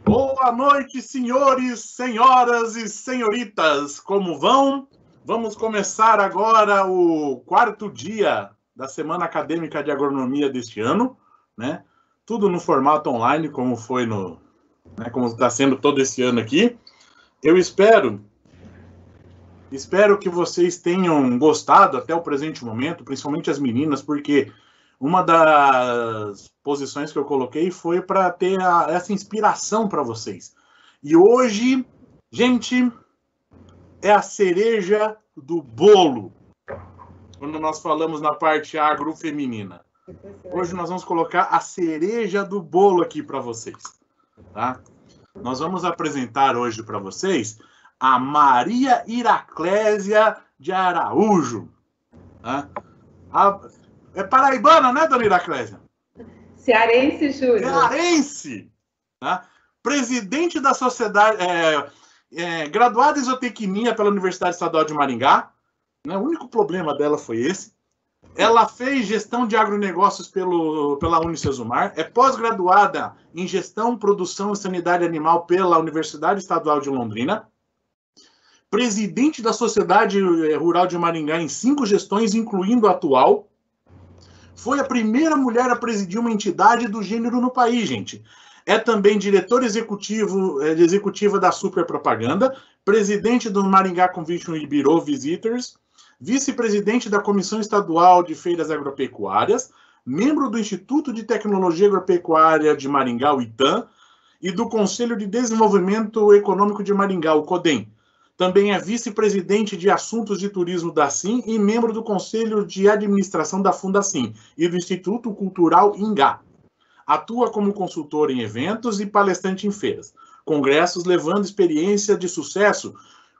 Boa noite, senhores, senhoras e senhoritas. Como vão? Vamos começar agora o 4º dia da Semana Acadêmica de Agronomia deste ano, né? Tudo no formato online, como foi como está sendo todo esse ano aqui. Eu espero que vocês tenham gostado até o presente momento, principalmente as meninas, porque uma das posições que eu coloquei foi para ter essa inspiração para vocês. E hoje, gente, é a cereja do bolo, quando nós falamos na parte agrofeminina. Hoje nós vamos colocar a cereja do bolo aqui para vocês, tá? Nós vamos apresentar hoje para vocês a Maria Iraclésia de Araújo. Tá? É paraibana, né, dona Iraclésia? Cearense, Júlio. Cearense! Tá? Presidente da sociedade, graduada em zootecnia pela Universidade Estadual de Maringá. Né? O único problema dela foi esse. Ela fez gestão de agronegócios pela Unicesumar. É pós-graduada em gestão, produção e sanidade animal pela Universidade Estadual de Londrina. Presidente da Sociedade Rural de Maringá em 5 gestões, incluindo a atual. Foi a primeira mulher a presidir uma entidade do gênero no país, gente. É também diretora executiva da Super Propaganda, presidente do Maringá Convention e Bureau Visitors, vice-presidente da Comissão Estadual de Feiras Agropecuárias, membro do Instituto de Tecnologia Agropecuária de Maringá, o ITAM, e do Conselho de Desenvolvimento Econômico de Maringá, o CODEM. Também é vice-presidente de Assuntos de Turismo da SIM e membro do Conselho de Administração da Fundacim e do Instituto Cultural Ingá. Atua como consultor em eventos e palestrante em feiras, congressos, levando experiência de sucesso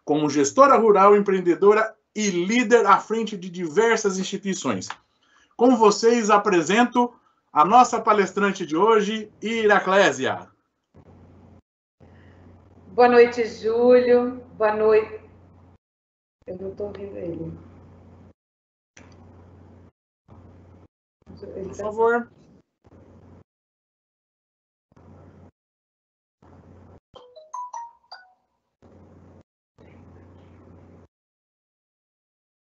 como gestora rural, empreendedora e líder à frente de diversas instituições. Com vocês, apresento a nossa palestrante de hoje, Iraclésia. Boa noite, Júlio. Boa noite. Eu não estou ouvindo ele. Por favor.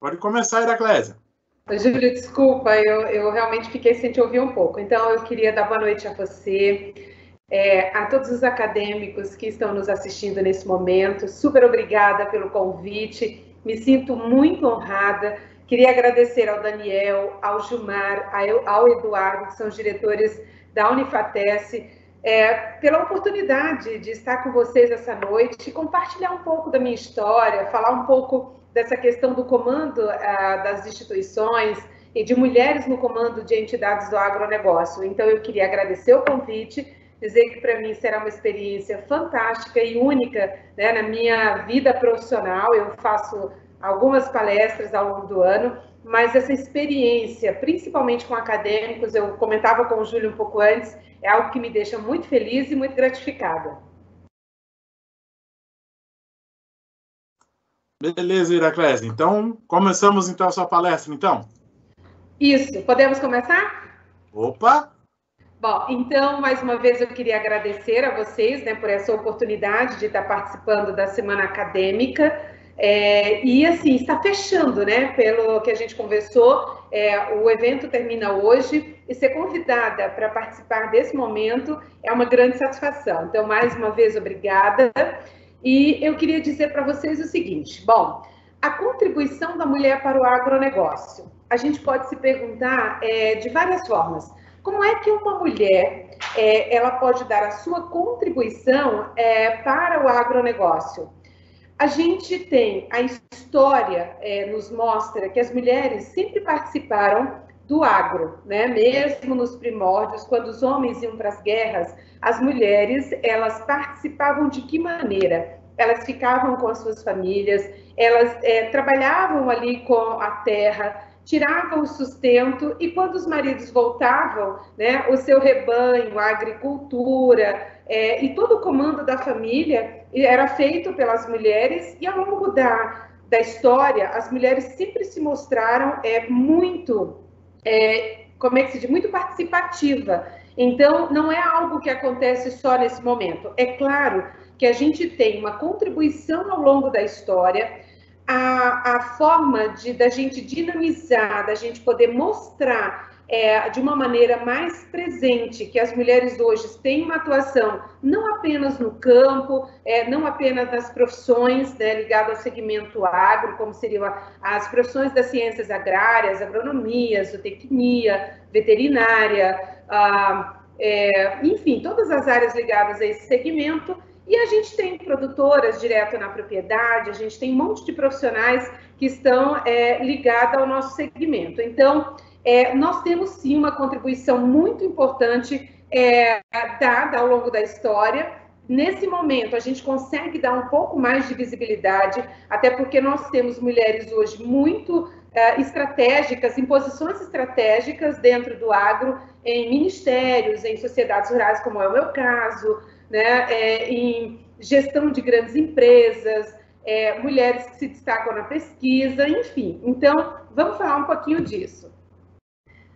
Pode começar, Iraclésia. Júlio, desculpa, eu realmente fiquei sem te ouvir um pouco. Então, eu queria dar boa noite a você, a todos os acadêmicos que estão nos assistindo nesse momento. Super obrigada pelo convite, me sinto muito honrada. Queria agradecer ao Daniel, ao Gilmar, ao Eduardo, que são os diretores da Unifatesc, pela oportunidade de estar com vocês essa noite e compartilhar um pouco da minha história, falar um pouco dessa questão do comando das instituições e de mulheres no comando de entidades do agronegócio. Então, eu queria agradecer o convite, dizer que para mim será uma experiência fantástica e única, né, na minha vida profissional. Eu faço algumas palestras ao longo do ano, mas essa experiência, principalmente com acadêmicos, eu comentava com o Júlio um pouco antes, é algo que me deixa muito feliz e muito gratificada. Beleza, Iraclésia. Então, começamos então a sua palestra, então? Isso. Podemos começar? Opa! Bom, então, mais uma vez eu queria agradecer a vocês, né, por essa oportunidade de estar participando da Semana Acadêmica. E, assim, está fechando, né, pelo que a gente conversou, o evento termina hoje e ser convidada para participar desse momento é uma grande satisfação. Então, mais uma vez, obrigada. E eu queria dizer para vocês o seguinte, bom, a contribuição da mulher para o agronegócio. A gente pode se perguntar de várias formas. Como é que uma mulher ela pode dar a sua contribuição para o agronegócio? A gente tem, a história nos mostra que as mulheres sempre participaram do agro, né? Mesmo nos primórdios, quando os homens iam para as guerras, as mulheres, elas participavam de que maneira? Elas ficavam com as suas famílias, elas trabalhavam ali com a terra, tiravam o sustento, e quando os maridos voltavam, né, o seu rebanho, a agricultura e todo o comando da família era feito pelas mulheres, e ao longo da história, as mulheres sempre se mostraram muito como é que se diz? Muito participativa. Então, não é algo que acontece só nesse momento. É claro que a gente tem uma contribuição ao longo da história, a forma da gente dinamizar, da gente poder mostrar de uma maneira mais presente que as mulheres hoje têm uma atuação não apenas no campo, não apenas nas profissões, né, ligadas ao segmento agro, como seriam as profissões das ciências agrárias, agronomia, zootecnia, veterinária, enfim, todas as áreas ligadas a esse segmento. E a gente tem produtoras direto na propriedade, a gente tem um monte de profissionais que estão ligados ao nosso segmento. Então, nós temos sim uma contribuição muito importante dada ao longo da história. Nesse momento, a gente consegue dar um pouco mais de visibilidade, até porque nós temos mulheres hoje muito estratégicas, em posições estratégicas dentro do agro, em ministérios, em sociedades rurais, como é o meu caso, né, em gestão de grandes empresas, mulheres que se destacam na pesquisa, enfim. Então, vamos falar um pouquinho disso.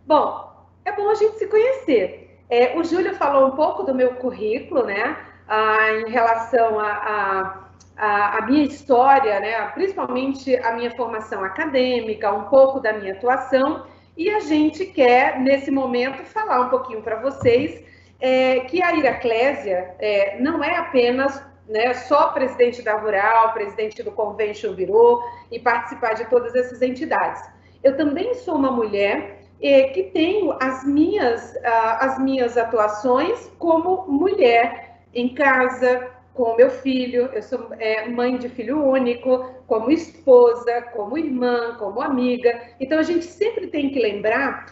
Bom, é bom a gente se conhecer. O Júlio falou um pouco do meu currículo, né, em relação a minha história, né, principalmente a minha formação acadêmica, um pouco da minha atuação, e a gente quer, nesse momento, falar um pouquinho para vocês que a Iraclésia não é apenas, né, só presidente da Rural, presidente do Convention Bureau e participar de todas essas entidades. Eu também sou uma mulher que tenho as minhas atuações como mulher em casa, com o meu filho. Eu sou mãe de filho único, como esposa, como irmã, como amiga. Então, a gente sempre tem que lembrar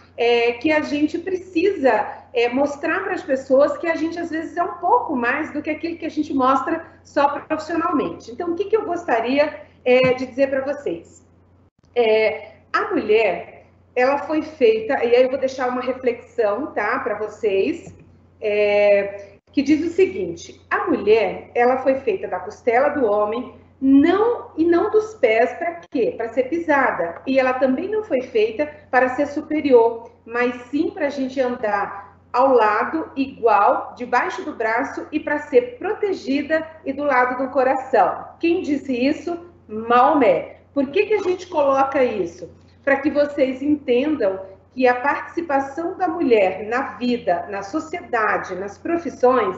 que a gente precisa mostrar para as pessoas que a gente, às vezes, é um pouco mais do que aquilo que a gente mostra só profissionalmente. Então, o que eu gostaria de dizer para vocês? A mulher, ela foi feita, e aí eu vou deixar uma reflexão, tá, para vocês, que diz o seguinte: a mulher, ela foi feita da costela do homem, não dos pés, para quê? Para ser pisada. E ela também não foi feita para ser superior, mas sim para a gente andar ao lado, igual, debaixo do braço, e para ser protegida e do lado do coração. Quem disse isso? Maomé. Por que a gente coloca isso? Para que vocês entendam que a participação da mulher na vida, na sociedade, nas profissões,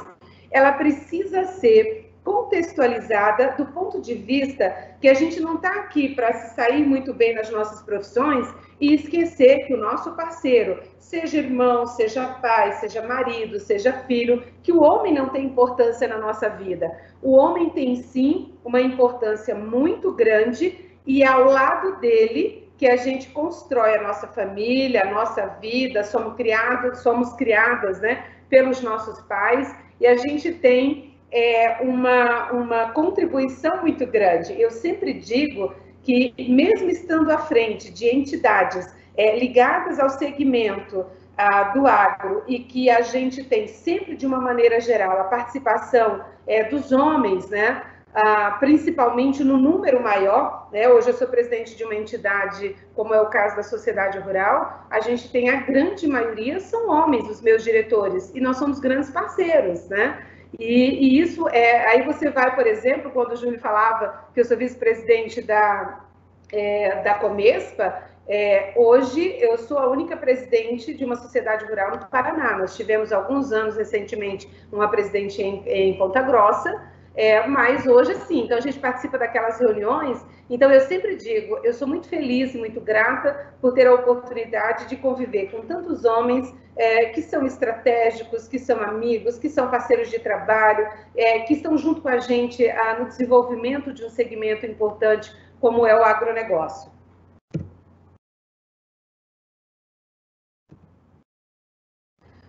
ela precisa ser contextualizada do ponto de vista que a gente não está aqui para se sair muito bem nas nossas profissões e esquecer que o nosso parceiro, seja irmão, seja pai, seja marido, seja filho, que o homem não tem importância na nossa vida. O homem tem sim uma importância muito grande e é ao lado dele que a gente constrói a nossa família, a nossa vida, somos criadas, né, pelos nossos pais, e a gente tem uma contribuição muito grande. Eu sempre digo que, mesmo estando à frente de entidades ligadas ao segmento do agro, e que a gente tem sempre, de uma maneira geral, a participação dos homens, né, principalmente no número maior, né? Hoje eu sou presidente de uma entidade, como é o caso da Sociedade Rural, a gente tem a grande maioria são homens, os meus diretores, e nós somos grandes parceiros, né? E isso aí você vai, por exemplo, quando o Júlio falava que eu sou vice-presidente da Comespa, hoje eu sou a única presidente de uma sociedade rural no Paraná. Nós tivemos alguns anos recentemente uma presidente em Ponta Grossa, mas hoje sim, então a gente participa daquelas reuniões. Então eu sempre digo, eu sou muito feliz e muito grata por ter a oportunidade de conviver com tantos homens que são estratégicos, que são amigos, que são parceiros de trabalho, que estão junto com a gente no desenvolvimento de um segmento importante como é o agronegócio.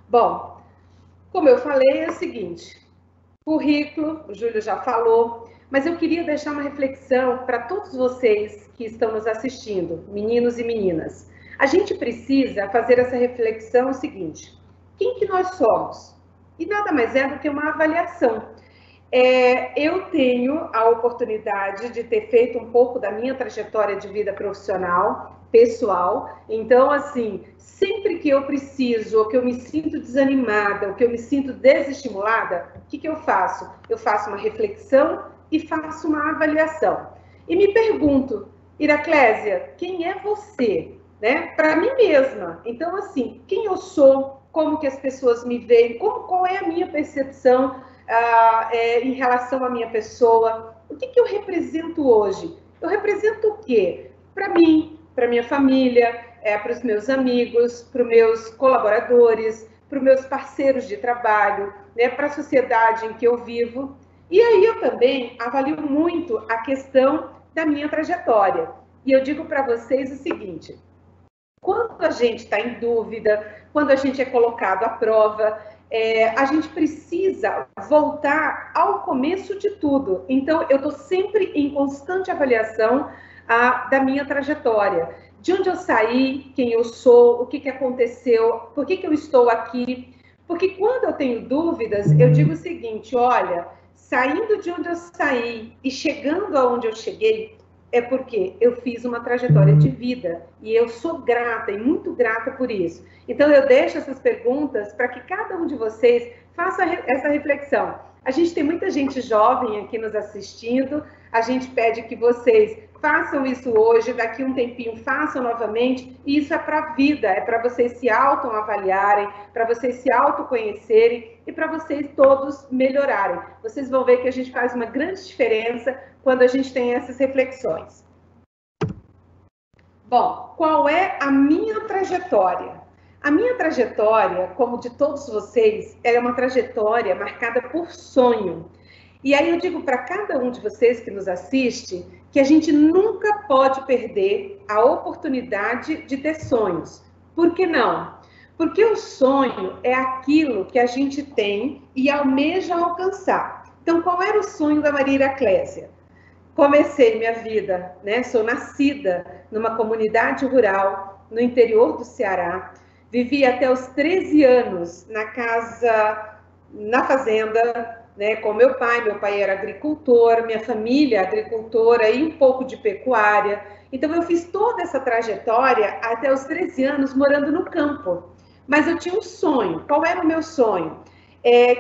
Bom, como eu falei, é o seguinte: currículo, o Júlio já falou, mas eu queria deixar uma reflexão para todos vocês que estão nos assistindo, meninos e meninas. A gente precisa fazer essa reflexão seguinte: quem que nós somos? E nada mais é do que uma avaliação. Eu tenho a oportunidade de ter feito um pouco da minha trajetória de vida profissional, pessoal. Então, assim, sempre que eu preciso, ou que eu me sinto desanimada, ou que eu me sinto desestimulada, o que eu faço? Eu faço uma reflexão e faço uma avaliação. E me pergunto, Iraclésia, quem é você? Né? Para mim mesma. Então, assim, quem eu sou, como que as pessoas me veem, qual é a minha percepção em relação à minha pessoa, o que eu represento hoje? Eu represento o quê? Para mim, para minha família, para os meus amigos, para os meus colaboradores, para os meus parceiros de trabalho, né, para a sociedade em que eu vivo. E aí eu também avalio muito a questão da minha trajetória. E eu digo para vocês o seguinte, quando a gente está em dúvida, quando a gente é colocado à prova, a gente precisa voltar ao começo de tudo. Então, eu estou sempre em constante avaliação da minha trajetória. De onde eu saí, quem eu sou, o que aconteceu, por que eu estou aqui. Porque quando eu tenho dúvidas, eu digo o seguinte, olha, saindo de onde eu saí e chegando aonde eu cheguei, é porque eu fiz uma trajetória de vida e eu sou grata e muito grata por isso. Então, eu deixo essas perguntas para que cada um de vocês faça essa reflexão. A gente tem muita gente jovem aqui nos assistindo, a gente pede que vocês façam isso hoje, daqui um tempinho façam novamente, e isso é para a vida, é para vocês se autoavaliarem, para vocês se autoconhecerem e para vocês todos melhorarem. Vocês vão ver que a gente faz uma grande diferença quando a gente tem essas reflexões. Bom, qual é a minha trajetória? A minha trajetória, como de todos vocês, ela é uma trajetória marcada por sonho. E aí eu digo para cada um de vocês que nos assiste que a gente nunca pode perder a oportunidade de ter sonhos. Por que não? Porque o sonho é aquilo que a gente tem e almeja alcançar. Então, qual era o sonho da Maria Iraclésia? Comecei minha vida, né? Sou nascida numa comunidade rural no interior do Ceará. Vivi até os 13 anos na casa, na fazenda, né, com meu pai era agricultor, minha família agricultora e um pouco de pecuária. Então eu fiz toda essa trajetória até os 13 anos morando no campo. Mas eu tinha um sonho. Qual era o meu sonho?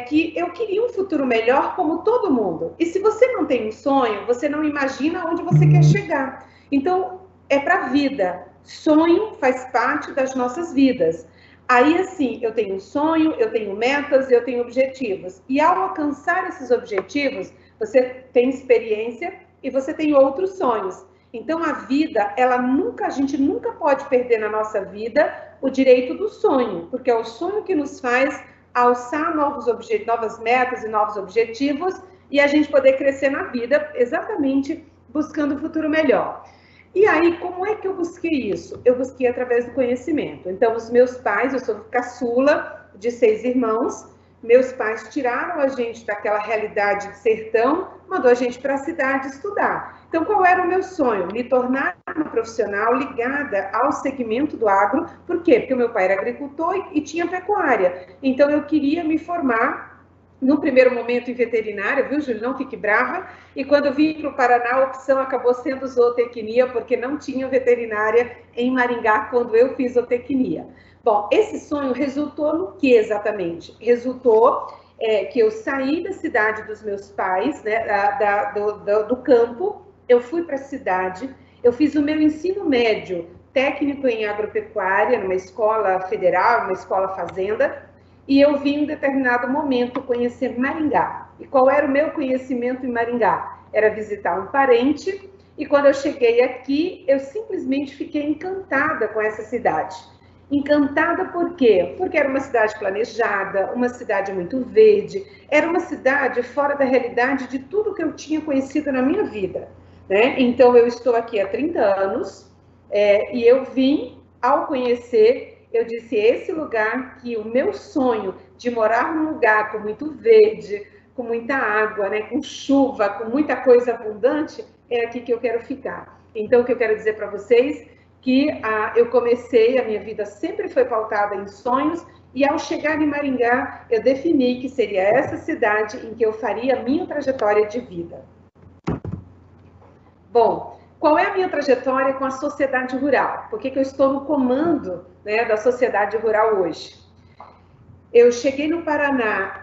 Que eu queria um futuro melhor como todo mundo. E se você não tem um sonho, você não imagina onde você quer chegar. Então, é para a vida. Sonho faz parte das nossas vidas. Aí, assim, eu tenho um sonho, eu tenho metas, eu tenho objetivos. E ao alcançar esses objetivos, você tem experiência e você tem outros sonhos. Então, a vida, a gente nunca pode perder na nossa vida o direito do sonho, porque é o sonho que nos faz alçar novas metas e novos objetivos e a gente poder crescer na vida exatamente buscando um futuro melhor. E aí, como é que eu busquei isso? Eu busquei através do conhecimento. Então, os meus pais, eu sou caçula de 6 irmãos, meus pais tiraram a gente daquela realidade de sertão, mandou a gente para a cidade estudar. Então, qual era o meu sonho? Me tornar uma profissional ligada ao segmento do agro. Por quê? Porque o meu pai era agricultor e tinha pecuária. Então, eu queria me formar, no primeiro momento, em veterinária, viu, Júlio? Não fique brava. E quando eu vim para o Paraná, a opção acabou sendo zootecnia, porque não tinha veterinária em Maringá quando eu fiz zootecnia. Bom, esse sonho resultou no que exatamente? Resultou que eu saí da cidade dos meus pais, né, do campo, eu fui para a cidade, eu fiz o meu ensino médio técnico em agropecuária, numa escola federal, uma escola fazenda, e eu vim em um determinado momento conhecer Maringá. E qual era o meu conhecimento em Maringá? Era visitar um parente, e quando eu cheguei aqui, eu simplesmente fiquei encantada com essa cidade. Encantada por quê? Porque era uma cidade planejada, uma cidade muito verde, era uma cidade fora da realidade de tudo que eu tinha conhecido na minha vida, né? Então, eu estou aqui há 30 anos e eu vim, ao conhecer, eu disse, esse lugar que o meu sonho de morar num lugar com muito verde, com muita água, né, com chuva, com muita coisa abundante, é aqui que eu quero ficar. Então, o que eu quero dizer para vocês que eu comecei, a minha vida sempre foi pautada em sonhos, e ao chegar em Maringá, eu defini que seria essa cidade em que eu faria a minha trajetória de vida. Bom, qual é a minha trajetória com a sociedade rural? Por que eu estou no comando, né, da sociedade rural hoje? Eu cheguei no Paraná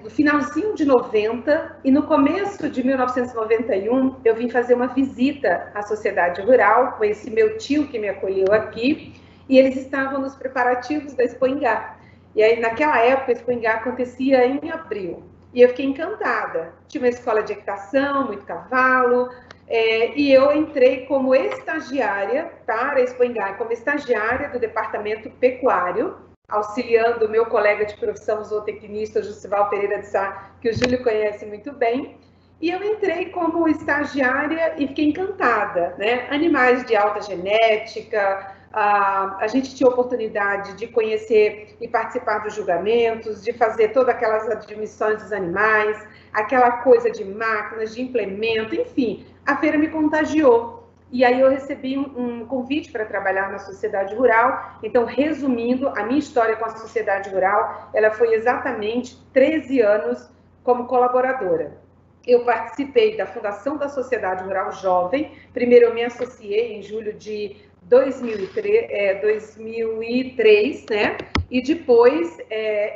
no finalzinho de 90, e no começo de 1991 eu vim fazer uma visita à sociedade rural com esse meu tio que me acolheu aqui, e eles estavam nos preparativos da Expo Ingá. E aí, naquela época, a Expo Ingá acontecia em abril, e eu fiquei encantada. Tinha uma escola de equitação, muito cavalo, e eu entrei como estagiária para a Expo Ingá, como estagiária do departamento pecuário, auxiliando o meu colega de profissão, zootecnista, Jussival Pereira de Sá, que o Júlio conhece muito bem. E eu entrei como estagiária e fiquei encantada, né? Animais de alta genética, a gente tinha oportunidade de conhecer e participar dos julgamentos, de fazer todas aquelas admissões dos animais, aquela coisa de máquinas, de implemento, enfim, a feira me contagiou. E aí eu recebi um convite para trabalhar na sociedade rural. Então, resumindo, a minha história com a sociedade rural, ela foi exatamente 13 anos como colaboradora. Eu participei da fundação da Sociedade Rural Jovem. Primeiro eu me associei em julho de 2003, né? E depois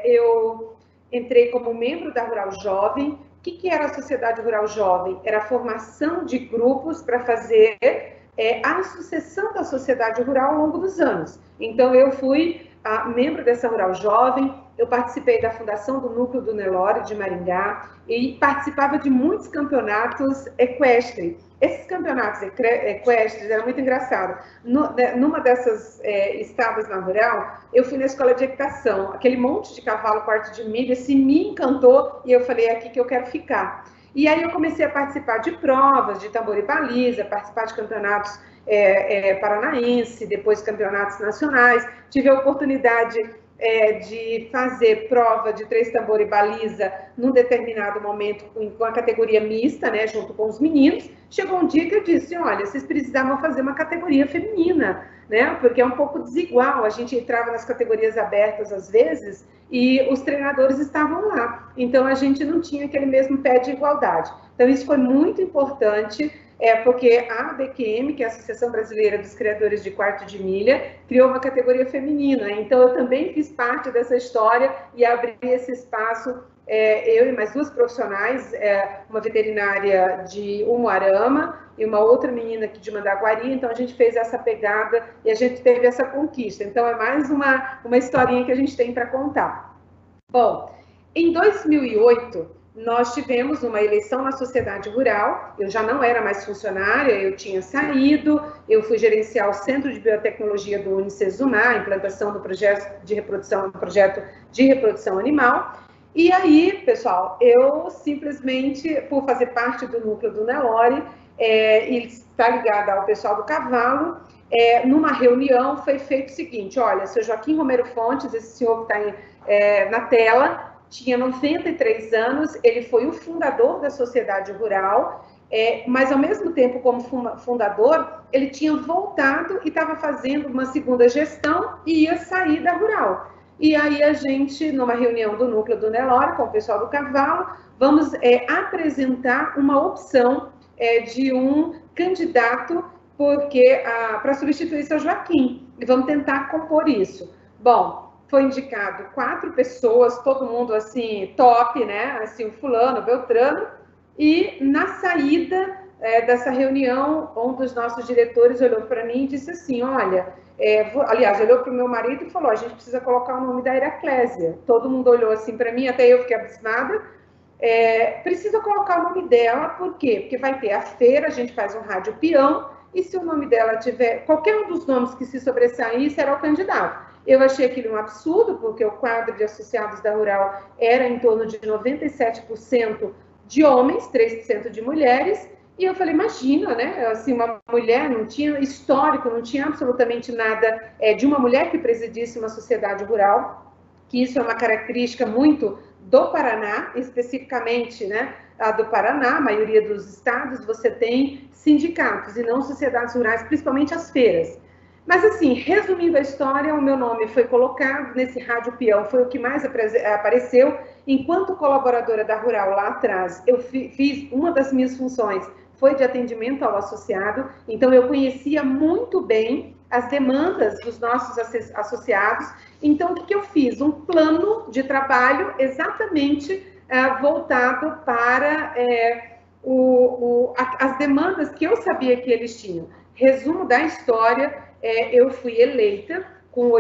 eu entrei como membro da Rural Jovem. O que era a Sociedade Rural Jovem? Era a formação de grupos para fazer a sucessão da sociedade rural ao longo dos anos. Então, eu fui membro dessa Rural Jovem, eu participei da fundação do Núcleo do Nelore de Maringá e participava de muitos campeonatos equestres. Esses campeonatos equestres eram muito engraçados. Numa dessas estadas na Rural, eu fui na escola de equitação. Aquele monte de cavalo, quarto de milha, se me encantou e eu falei, é aqui que eu quero ficar. E aí eu comecei a participar de provas, de tambor e baliza, participar de campeonatos paranaense, depois campeonatos nacionais. Tive a oportunidade de fazer prova de 3 tambor e baliza num determinado momento com a categoria mista, né, junto com os meninos. Chegou um dia que eu disse, olha, vocês precisavam fazer uma categoria feminina, né, porque é um pouco desigual. A gente entrava nas categorias abertas às vezes e os treinadores estavam lá, então a gente não tinha aquele mesmo pé de igualdade. Então isso foi muito importante, porque a ABQM, que é a Associação Brasileira dos Criadores de Quarto de Milha, criou uma categoria feminina. Então eu também fiz parte dessa história e abri esse espaço, eu e mais 2 profissionais, uma veterinária de Umuarama e uma outra menina aqui de Mandaguari. Então a gente fez essa pegada e a gente teve essa conquista. Então é mais uma historinha que a gente tem para contar. Bom, em 2008, nós tivemos uma eleição na sociedade rural. Eu já não era mais funcionária, eu tinha saído, eu fui gerenciar o Centro de Biotecnologia do Unicesumar, a implantação do projeto de reprodução animal. E aí, pessoal, eu simplesmente, por fazer parte do núcleo do Nelore, e estar ligada ao pessoal do cavalo, numa reunião foi feito o seguinte, olha, seu Joaquim Romero Fontes, esse senhor que está na tela, tinha 93 anos, ele foi o fundador da sociedade rural, mas ao mesmo tempo como fundador, ele tinha voltado e estava fazendo uma segunda gestão e ia sair da rural. E aí a gente, numa reunião do núcleo do Nelore, com o pessoal do cavalo, vamos apresentar uma opção de um candidato para substituir seu Joaquim, e vamos tentar compor isso. Bom, foi indicado 4 pessoas, todo mundo assim, top, né? Assim, o fulano, o Beltrano, e na saída dessa reunião, um dos nossos diretores olhou para mim e disse assim, olha, aliás, olhou para o meu marido e falou, a gente precisa colocar o nome da Heraclésia. Todo mundo olhou assim para mim, até eu fiquei abismada. Precisa colocar o nome dela, por quê? Porque vai ter a feira, a gente faz um rádio peão, e se o nome dela tiver, qualquer um dos nomes que se sobressair, será o candidato. Eu achei aquilo um absurdo, porque o quadro de associados da Rural era em torno de 97% de homens, 3% de mulheres, e eu falei, imagina, né, assim, uma mulher, não tinha histórico, não tinha absolutamente nada de uma mulher que presidisse uma sociedade rural, que isso é uma característica muito do Paraná, especificamente, né, a do Paraná, a maioria dos estados, você tem sindicatos e não sociedades rurais, principalmente as feiras. Mas, assim, resumindo a história, o meu nome foi colocado nesse Rádio Peão, foi o que mais apareceu. Enquanto colaboradora da Rural lá atrás, eu fiz, uma das minhas funções foi de atendimento ao associado, então eu conhecia muito bem as demandas dos nossos associados. Então, o que eu fiz? Um plano de trabalho exatamente voltado para as demandas que eu sabia que eles tinham. Resumo da história, eu fui eleita com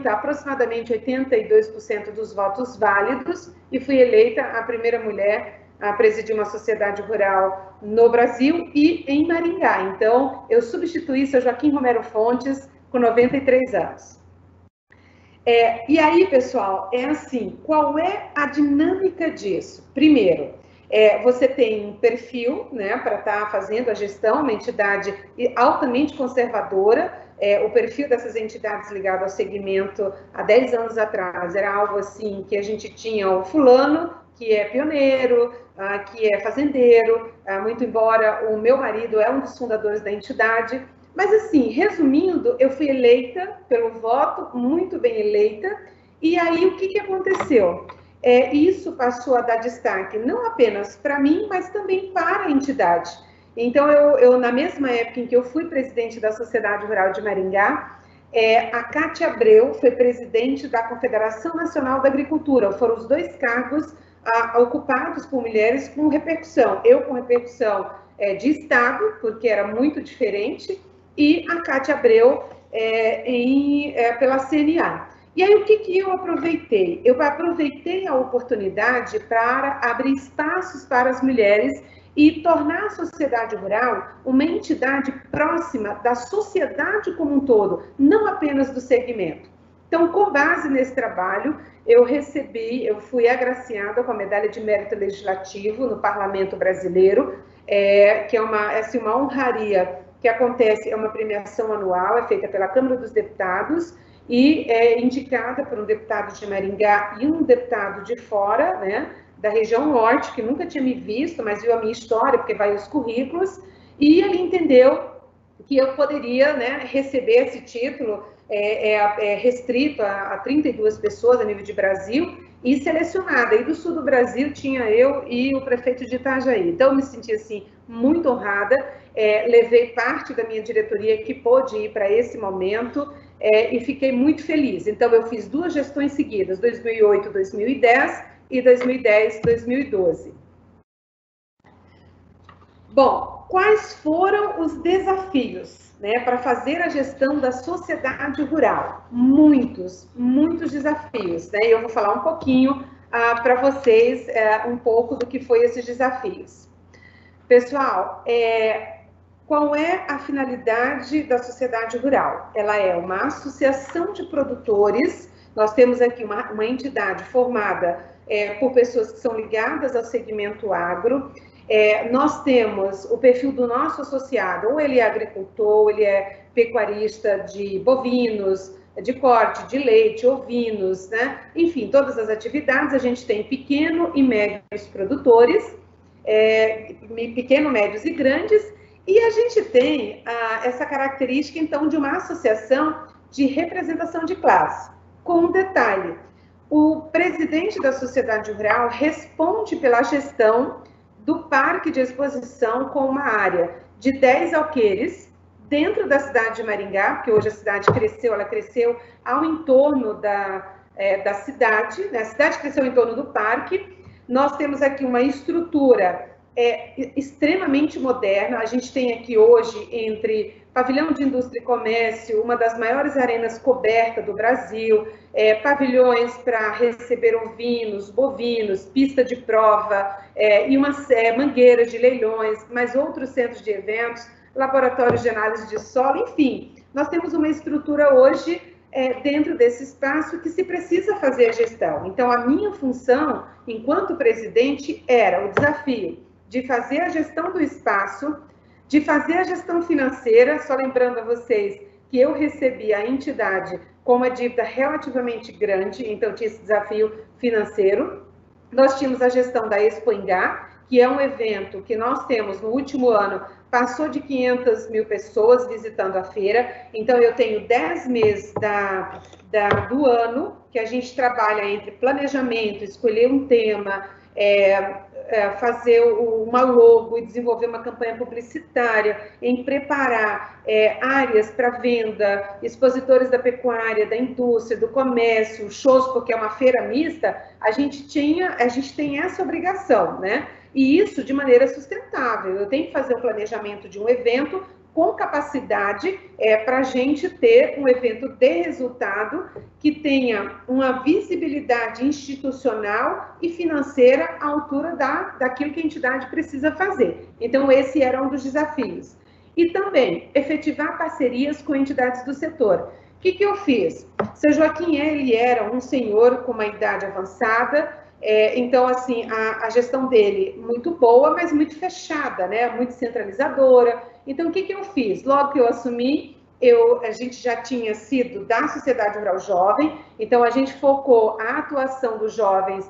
aproximadamente 82% dos votos válidos, e fui eleita a primeira mulher a presidir uma sociedade rural no Brasil e em Maringá. Então, eu substituí seu Joaquim Romero Fontes com 93 anos. E aí, pessoal, é assim, qual é a dinâmica disso? Primeiro, você tem um perfil, né, para estar fazendo a gestão, uma entidade altamente conservadora. O perfil dessas entidades ligado ao segmento há 10 anos atrás era algo assim, que a gente tinha o fulano, que é pioneiro, que é fazendeiro, muito embora o meu marido é um dos fundadores da entidade. Mas, assim, resumindo, eu fui eleita pelo voto, muito bem eleita, e aí o que aconteceu? Isso passou a dar destaque não apenas para mim, mas também para a entidade. Então, eu, na mesma época em que eu fui presidente da Sociedade Rural de Maringá, a Cátia Abreu foi presidente da Confederação Nacional da Agricultura. Foram os dois cargos ocupados por mulheres com repercussão. Eu com repercussão de Estado, porque era muito diferente, e a Cátia Abreu pela CNA. E aí, o que eu aproveitei? Eu aproveitei a oportunidade para abrir espaços para as mulheres e tornar a sociedade rural uma entidade próxima da sociedade como um todo, não apenas do segmento. Então, com base nesse trabalho, eu fui agraciada com a Medalha de Mérito Legislativo no Parlamento Brasileiro, que é uma honraria que acontece, é uma premiação anual, é feita pela Câmara dos Deputados e é indicada por um deputado de Maringá e um deputado de fora, né, da região norte, que nunca tinha me visto, mas viu a minha história, porque vai os currículos, e ele entendeu que eu poderia, né, receber esse título, restrito a 32 pessoas a nível de Brasil, e selecionada. E do sul do Brasil tinha eu e o prefeito de Itajaí. Então, eu me senti, assim, muito honrada, levei parte da minha diretoria que pôde ir para esse momento, e fiquei muito feliz. Então, eu fiz 2 gestões seguidas, 2008, 2010, e 2010, 2012. Bom, quais foram os desafios, né, para fazer a gestão da sociedade rural? Muitos desafios, né? E eu vou falar um pouquinho para vocês um pouco do que foi esses desafios. Pessoal, qual é a finalidade da sociedade rural? Ela é uma associação de produtores. Nós temos aqui uma entidade formada por pessoas que são ligadas ao segmento agro. Nós temos o perfil do nosso associado, ou ele é agricultor, ou ele é pecuarista de bovinos, de corte, de leite, ovinos, né? Enfim, todas as atividades. A gente tem pequeno e médios produtores, pequeno, médios e grandes, e a gente tem essa característica, então, de uma associação de representação de classe. Com um detalhe, o presidente da sociedade rural responde pela gestão do parque de exposição com uma área de 10 alqueires dentro da cidade de Maringá, porque hoje a cidade cresceu, ela cresceu ao entorno da cidade, né? A cidade cresceu em torno do parque. Nós temos aqui uma estrutura extremamente moderna. A gente tem aqui hoje, entre pavilhão de indústria e comércio, uma das maiores arenas cobertas do Brasil, pavilhões para receber ovinos, bovinos, pista de prova, e uma mangueira de leilões, mais outros centros de eventos, laboratórios de análise de solo, enfim. Nós temos uma estrutura hoje dentro desse espaço que se precisa fazer a gestão. Então, a minha função, enquanto presidente, era o desafio de fazer a gestão do espaço, de fazer a gestão financeira, só lembrando a vocês que eu recebi a entidade com uma dívida relativamente grande, então tinha esse desafio financeiro, Nós tínhamos a gestão da Expo Ingá, que é um evento que nós temos no último ano, passou de 500 mil pessoas visitando a feira. Então, eu tenho 10 meses do ano que a gente trabalha entre planejamento, escolher um tema, fazer uma logo e desenvolver uma campanha publicitária, em preparar áreas para venda, expositores da pecuária, da indústria, do comércio, shows, porque é uma feira mista, a gente tem essa obrigação, né? E isso de maneira sustentável. Eu tenho que fazer o planejamento de um evento com capacidade para a gente ter um evento de resultado que tenha uma visibilidade institucional e financeira à altura daquilo que a entidade precisa fazer. Então, esse era um dos desafios. E também, efetivar parcerias com entidades do setor. O que eu fiz? Seu Joaquim, ele era um senhor com uma idade avançada, então, assim, a gestão dele muito boa, mas muito fechada, né? Muito centralizadora. Então, o que eu fiz? Logo que eu assumi, a gente já tinha sido da Sociedade Rural Jovem, então a gente focou a atuação dos jovens,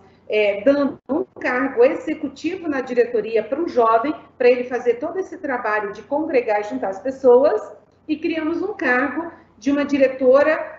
dando um cargo executivo na diretoria para o jovem, para ele fazer todo esse trabalho de congregar e juntar as pessoas, e criamos um cargo de uma diretora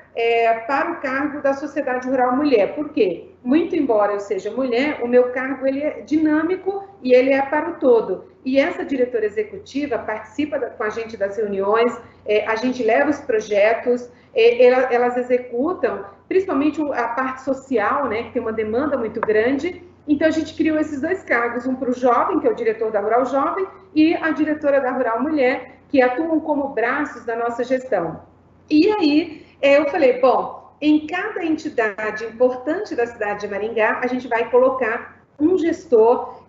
para o cargo da Sociedade Rural Mulher. Por quê? Muito embora eu seja mulher, o meu cargo ele é dinâmico e ele é para o todo. E essa diretora executiva participa com a gente das reuniões, a gente leva os projetos, elas executam, principalmente a parte social, né, que tem uma demanda muito grande. Então, a gente criou esses dois cargos, um para o jovem, que é o diretor da Rural Jovem, e a diretora da Rural Mulher, que atuam como braços da nossa gestão. E aí, eu falei, bom, em cada entidade importante da cidade de Maringá, a gente vai colocar um gestor,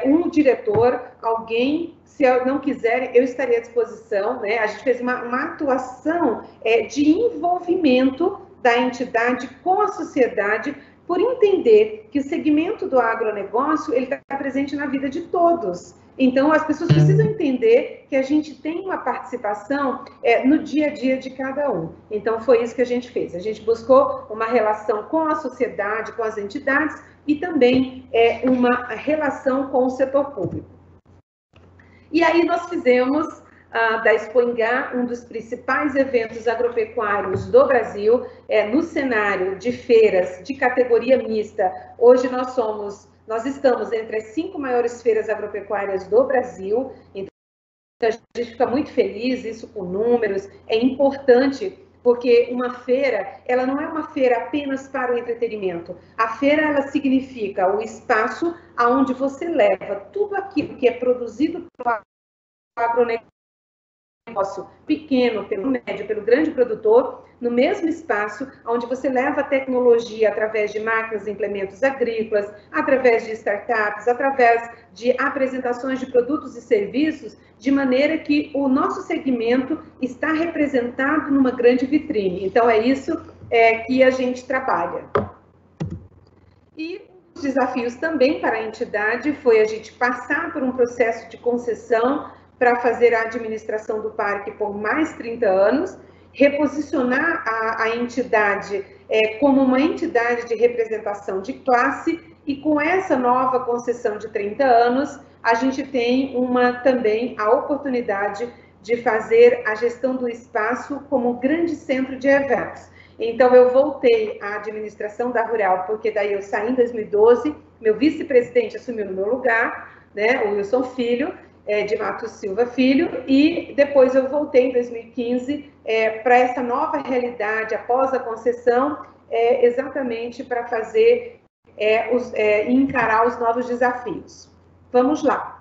um diretor, alguém, se eu não quiser, eu estaria à disposição, né? A gente fez uma atuação de envolvimento da entidade com a sociedade, por entender que o segmento do agronegócio, ele está presente na vida de todos. Então, as pessoas precisam entender que a gente tem uma participação no dia a dia de cada um. Então, foi isso que a gente fez. A gente buscou uma relação com a sociedade, com as entidades, e também uma relação com o setor público. E aí, nós fizemos da Expo Ingá um dos principais eventos agropecuários do Brasil, no cenário de feiras de categoria mista. Hoje, nós estamos entre as 5 maiores feiras agropecuárias do Brasil, então a gente fica muito feliz, isso com números, é importante, porque uma feira, ela não é uma feira apenas para o entretenimento. A feira, ela significa o espaço onde você leva tudo aquilo que é produzido pelo agronegócio pequeno, pelo médio, pelo grande produtor, no mesmo espaço, onde você leva a tecnologia através de máquinas e implementos agrícolas, através de startups, através de apresentações de produtos e serviços, de maneira que o nosso segmento está representado numa grande vitrine. Então, é isso que a gente trabalha. E os desafios também para a entidade foi a gente passar por um processo de concessão para fazer a administração do parque por mais 30 anos, reposicionar a entidade como uma entidade de representação de classe, e com essa nova concessão de 30 anos, a gente tem também a oportunidade de fazer a gestão do espaço como um grande centro de eventos. Então, eu voltei à administração da Rural, porque daí eu saí em 2012, meu vice-presidente assumiu no meu lugar, né, o Wilson Filho, de Matos Silva Filho, e depois eu voltei em 2015 para essa nova realidade após a concessão, exatamente para fazer encarar os novos desafios. Vamos lá.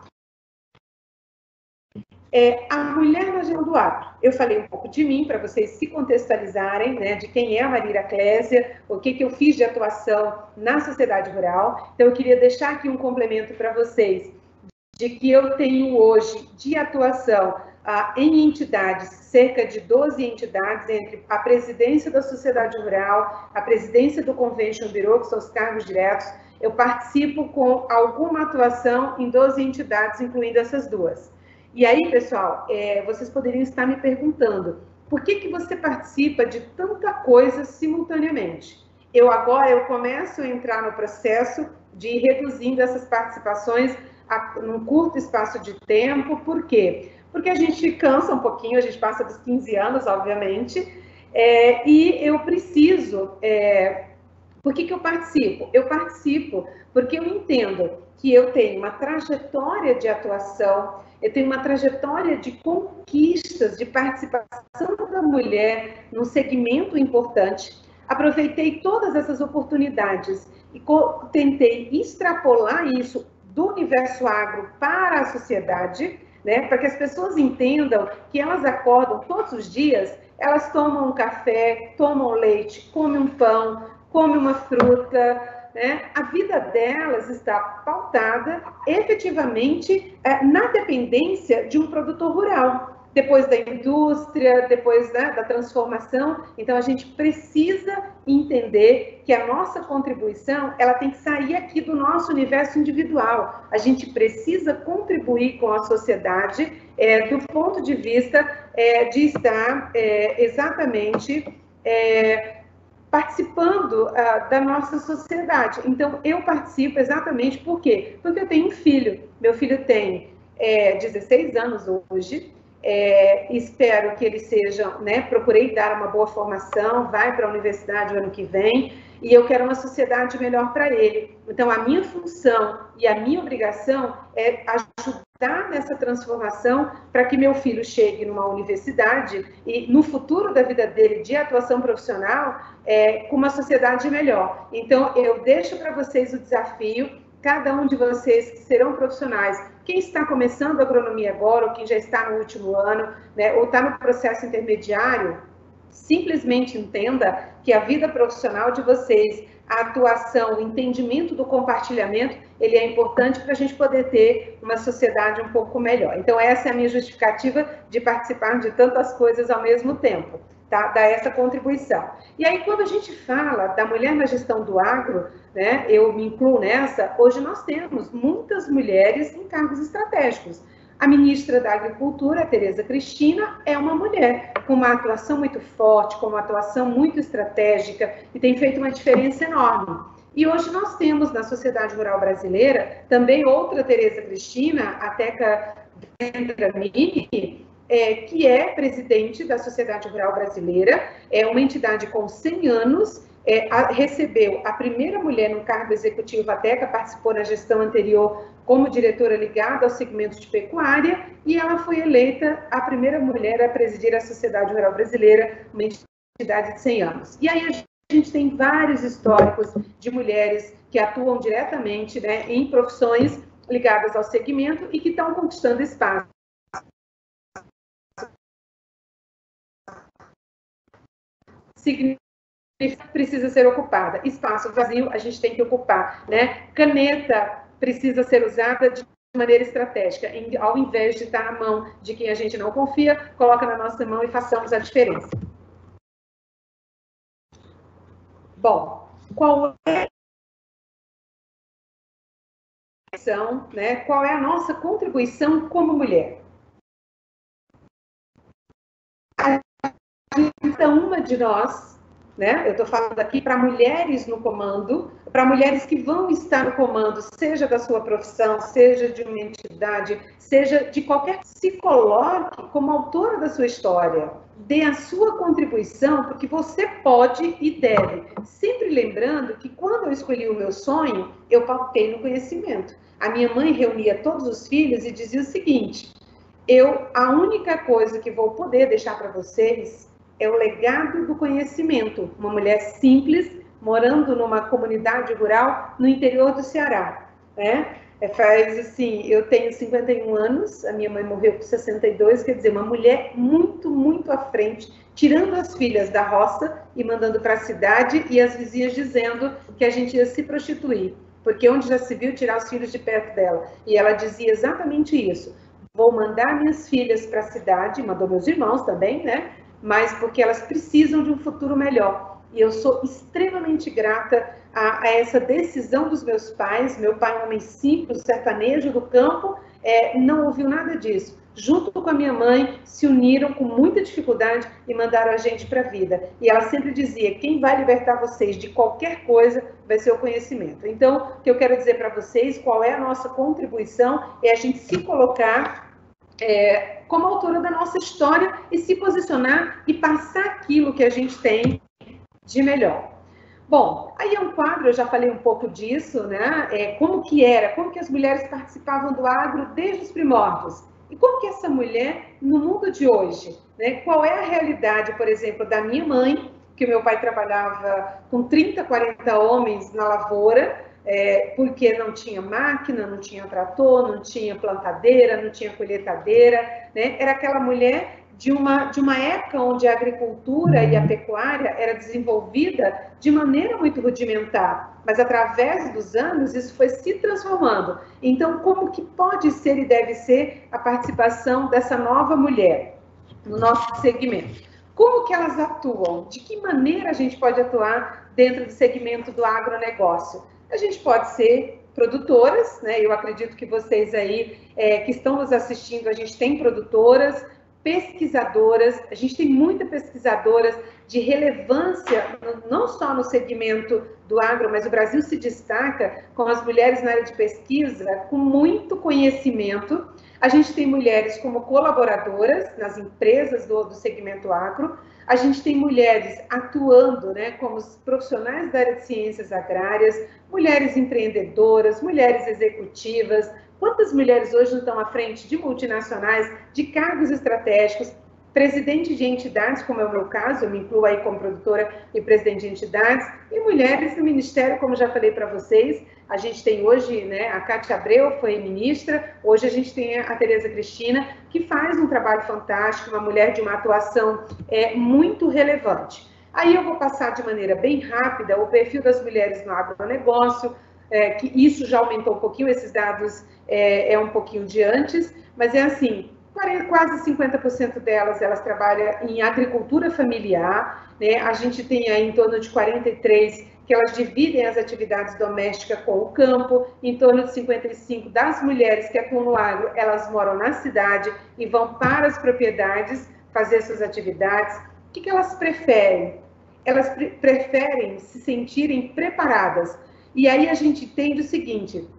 A mulher na gestão do agro. Eu falei um pouco de mim, para vocês se contextualizarem, né, de quem é a Marília Clésia, o que eu fiz de atuação na sociedade rural. Então, eu queria deixar aqui um complemento para vocês, de que eu tenho hoje de atuação em entidades, cerca de 12 entidades, entre a presidência da Sociedade Rural, a presidência do Convention Bureau, que são os cargos diretos. Eu participo com alguma atuação em 12 entidades, incluindo essas duas. E aí, pessoal, vocês poderiam estar me perguntando, por que você participa de tanta coisa simultaneamente? Eu começo a entrar no processo de ir reduzindo essas participações num curto espaço de tempo. Por quê? Porque a gente cansa um pouquinho, a gente passa dos 15 anos, obviamente, e eu preciso... Por que eu participo? Eu participo porque eu entendo que eu tenho uma trajetória de atuação, eu tenho uma trajetória de conquistas, de participação da mulher num segmento importante. Aproveitei todas essas oportunidades e tentei extrapolar isso do universo agro para a sociedade, né, para que as pessoas entendam que elas acordam todos os dias, elas tomam um café, tomam leite, comem um pão, come uma fruta, né? A vida delas está pautada efetivamente na dependência de um produtor rural. Depois da indústria, depois da transformação, então a gente precisa entender que a nossa contribuição ela tem que sair aqui do nosso universo individual. A gente precisa contribuir com a sociedade do ponto de vista de estar exatamente participando da nossa sociedade. Então, eu participo exatamente por quê? Porque eu tenho um filho. Meu filho tem 16 anos hoje. Espero que ele seja, né, procurei dar uma boa formação, vai para a universidade o ano que vem, e eu quero uma sociedade melhor para ele. Então, a minha função e a minha obrigação é ajudar nessa transformação para que meu filho chegue numa universidade e no futuro da vida dele de atuação profissional com uma sociedade melhor. Então, eu deixo para vocês o desafio, cada um de vocês que serão profissionais, quem está começando agronomia agora, ou quem já está no último ano, né, ou está no processo intermediário, simplesmente entenda que a vida profissional de vocês, a atuação, o entendimento do compartilhamento, ele é importante para a gente poder ter uma sociedade um pouco melhor. Então, essa é a minha justificativa de participar de tantas coisas ao mesmo tempo, tá? Dar essa contribuição. E aí, quando a gente fala da mulher na gestão do agro, né, eu me incluo nessa, hoje nós temos muitas mulheres em cargos estratégicos. A ministra da Agricultura, Tereza Cristina, é uma mulher com uma atuação muito forte, com uma atuação muito estratégica e tem feito uma diferença enorme. E hoje nós temos na sociedade rural brasileira também outra Tereza Cristina, a Teca Vendramini, que é presidente da Sociedade Rural Brasileira, é uma entidade com 100 anos, recebeu a primeira mulher no cargo executivo, a Teca participou na gestão anterior como diretora ligada ao segmento de pecuária, e ela foi eleita a primeira mulher a presidir a Sociedade Rural Brasileira, uma entidade de 100 anos. E aí a gente tem vários históricos de mulheres que atuam diretamente, né, em profissões ligadas ao segmento e que estão conquistando espaço. Precisa ser ocupada. Espaço vazio a gente tem que ocupar, né? Caneta precisa ser usada de maneira estratégica, ao invés de estar na mão de quem a gente não confia, coloca na nossa mão e façamos a diferença. Bom, qual é né? Qual é a nossa contribuição como mulher? Então, uma de nós, né? Eu estou falando aqui para mulheres no comando, para mulheres que vão estar no comando, seja da sua profissão, seja de uma entidade, seja de qualquer, se coloque como autora da sua história, dê a sua contribuição, porque você pode e deve. Sempre lembrando que quando eu escolhi o meu sonho, eu pautei no conhecimento. A minha mãe reunia todos os filhos e dizia o seguinte: a única coisa que vou poder deixar para vocês é o legado do conhecimento. Uma mulher simples, morando numa comunidade rural no interior do Ceará, né? Faz assim, eu tenho 51 anos, a minha mãe morreu com 62, quer dizer, uma mulher muito, muito à frente, tirando as filhas da roça e mandando para a cidade, e as vizinhas dizendo que a gente ia se prostituir, porque onde já se viu tirar os filhos de perto dela. E ela dizia exatamente isso: vou mandar minhas filhas para a cidade, mandou meus irmãos também, né? Mas porque elas precisam de um futuro melhor. E eu sou extremamente grata a essa decisão dos meus pais. Meu pai é um homem simples, sertanejo do campo, não ouviu nada disso. junto com a minha mãe, se uniram com muita dificuldade e mandaram a gente para a vida. E ela sempre dizia, quem vai libertar vocês de qualquer coisa vai ser o conhecimento. Então, o que eu quero dizer para vocês, qual é a nossa contribuição, é a gente se colocar como autora da nossa história e se posicionar e passar aquilo que a gente tem de melhor. Bom, aí é um quadro, eu já falei um pouco disso, né? Como que as mulheres participavam do agro desde os primórdios. E como que essa mulher, no mundo de hoje, né? Qual é a realidade, por exemplo, da minha mãe, que o meu pai trabalhava com 30, 40 homens na lavoura, porque não tinha máquina, não tinha trator, não tinha plantadeira, não tinha colheitadeira, né? Era aquela mulher de uma época onde a agricultura e a pecuária era desenvolvida de maneira muito rudimentar, mas através dos anos isso foi se transformando. Então, como que pode ser e deve ser a participação dessa nova mulher no nosso segmento? Como que elas atuam? De que maneira a gente pode atuar dentro do segmento do agronegócio? A gente pode ser produtoras, né? Eu acredito que vocês aí que estão nos assistindo, a gente tem produtoras, pesquisadoras, a gente tem muitas pesquisadoras de relevância, não só no segmento do agro, mas o Brasil se destaca com as mulheres na área de pesquisa, com muito conhecimento. A gente tem mulheres como colaboradoras nas empresas do segmento agro, a gente tem mulheres atuando, né, como profissionais da área de ciências agrárias, mulheres empreendedoras, mulheres executivas. Quantas mulheres hoje não estão à frente de multinacionais, de cargos estratégicos, presidente de entidades, como é o meu caso, eu me incluo aí como produtora e presidente de entidades, e mulheres no Ministério, como já falei para vocês, a gente tem hoje, né, a Cátia Abreu foi ministra, hoje a gente tem a Tereza Cristina, que faz um trabalho fantástico, uma mulher de uma atuação muito relevante. Aí eu vou passar de maneira bem rápida o perfil das mulheres no agronegócio, que isso já aumentou um pouquinho, esses dados um pouquinho de antes, mas é assim, quase 50% delas, elas trabalham em agricultura familiar, né? A gente tem aí em torno de 43% que elas dividem as atividades domésticas com o campo, em torno de 55% das mulheres que atuam no agro, elas moram na cidade e vão para as propriedades fazer suas atividades. O que elas preferem? Elas preferem se sentirem preparadas. E aí a gente entende o seguinte,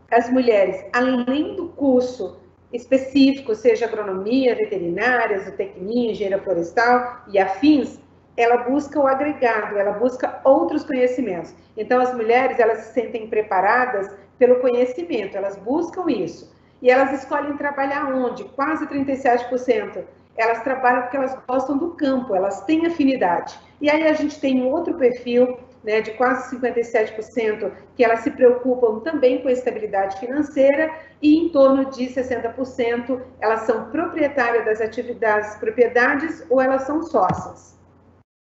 as mulheres, além do curso específico, seja agronomia, veterinária, zootecnia, engenharia florestal e afins, ela busca o agregado, ela busca outros conhecimentos. Então, as mulheres, elas se sentem preparadas pelo conhecimento, elas buscam isso. E elas escolhem trabalhar onde? Quase 37%. Elas trabalham porque elas gostam do campo, elas têm afinidade. E aí a gente tem um outro perfil, né, de quase 57%, que elas se preocupam também com a estabilidade financeira, e em torno de 60% elas são proprietárias das atividades, propriedades, ou elas são sócias.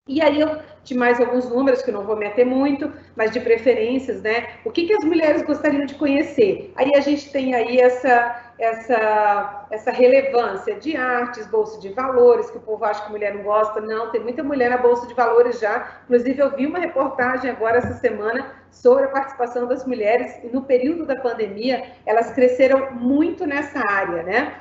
E aí eu de mais alguns números, que eu não vou meter muito, mas de preferências, né? O que as mulheres gostariam de conhecer? Aí a gente tem aí essa relevância de artes, bolsa de valores, que o povo acha que mulher não gosta. Não, tem muita mulher na bolsa de valores já. Inclusive, eu vi uma reportagem agora essa semana sobre a participação das mulheres, e no período da pandemia, elas cresceram muito nessa área, né?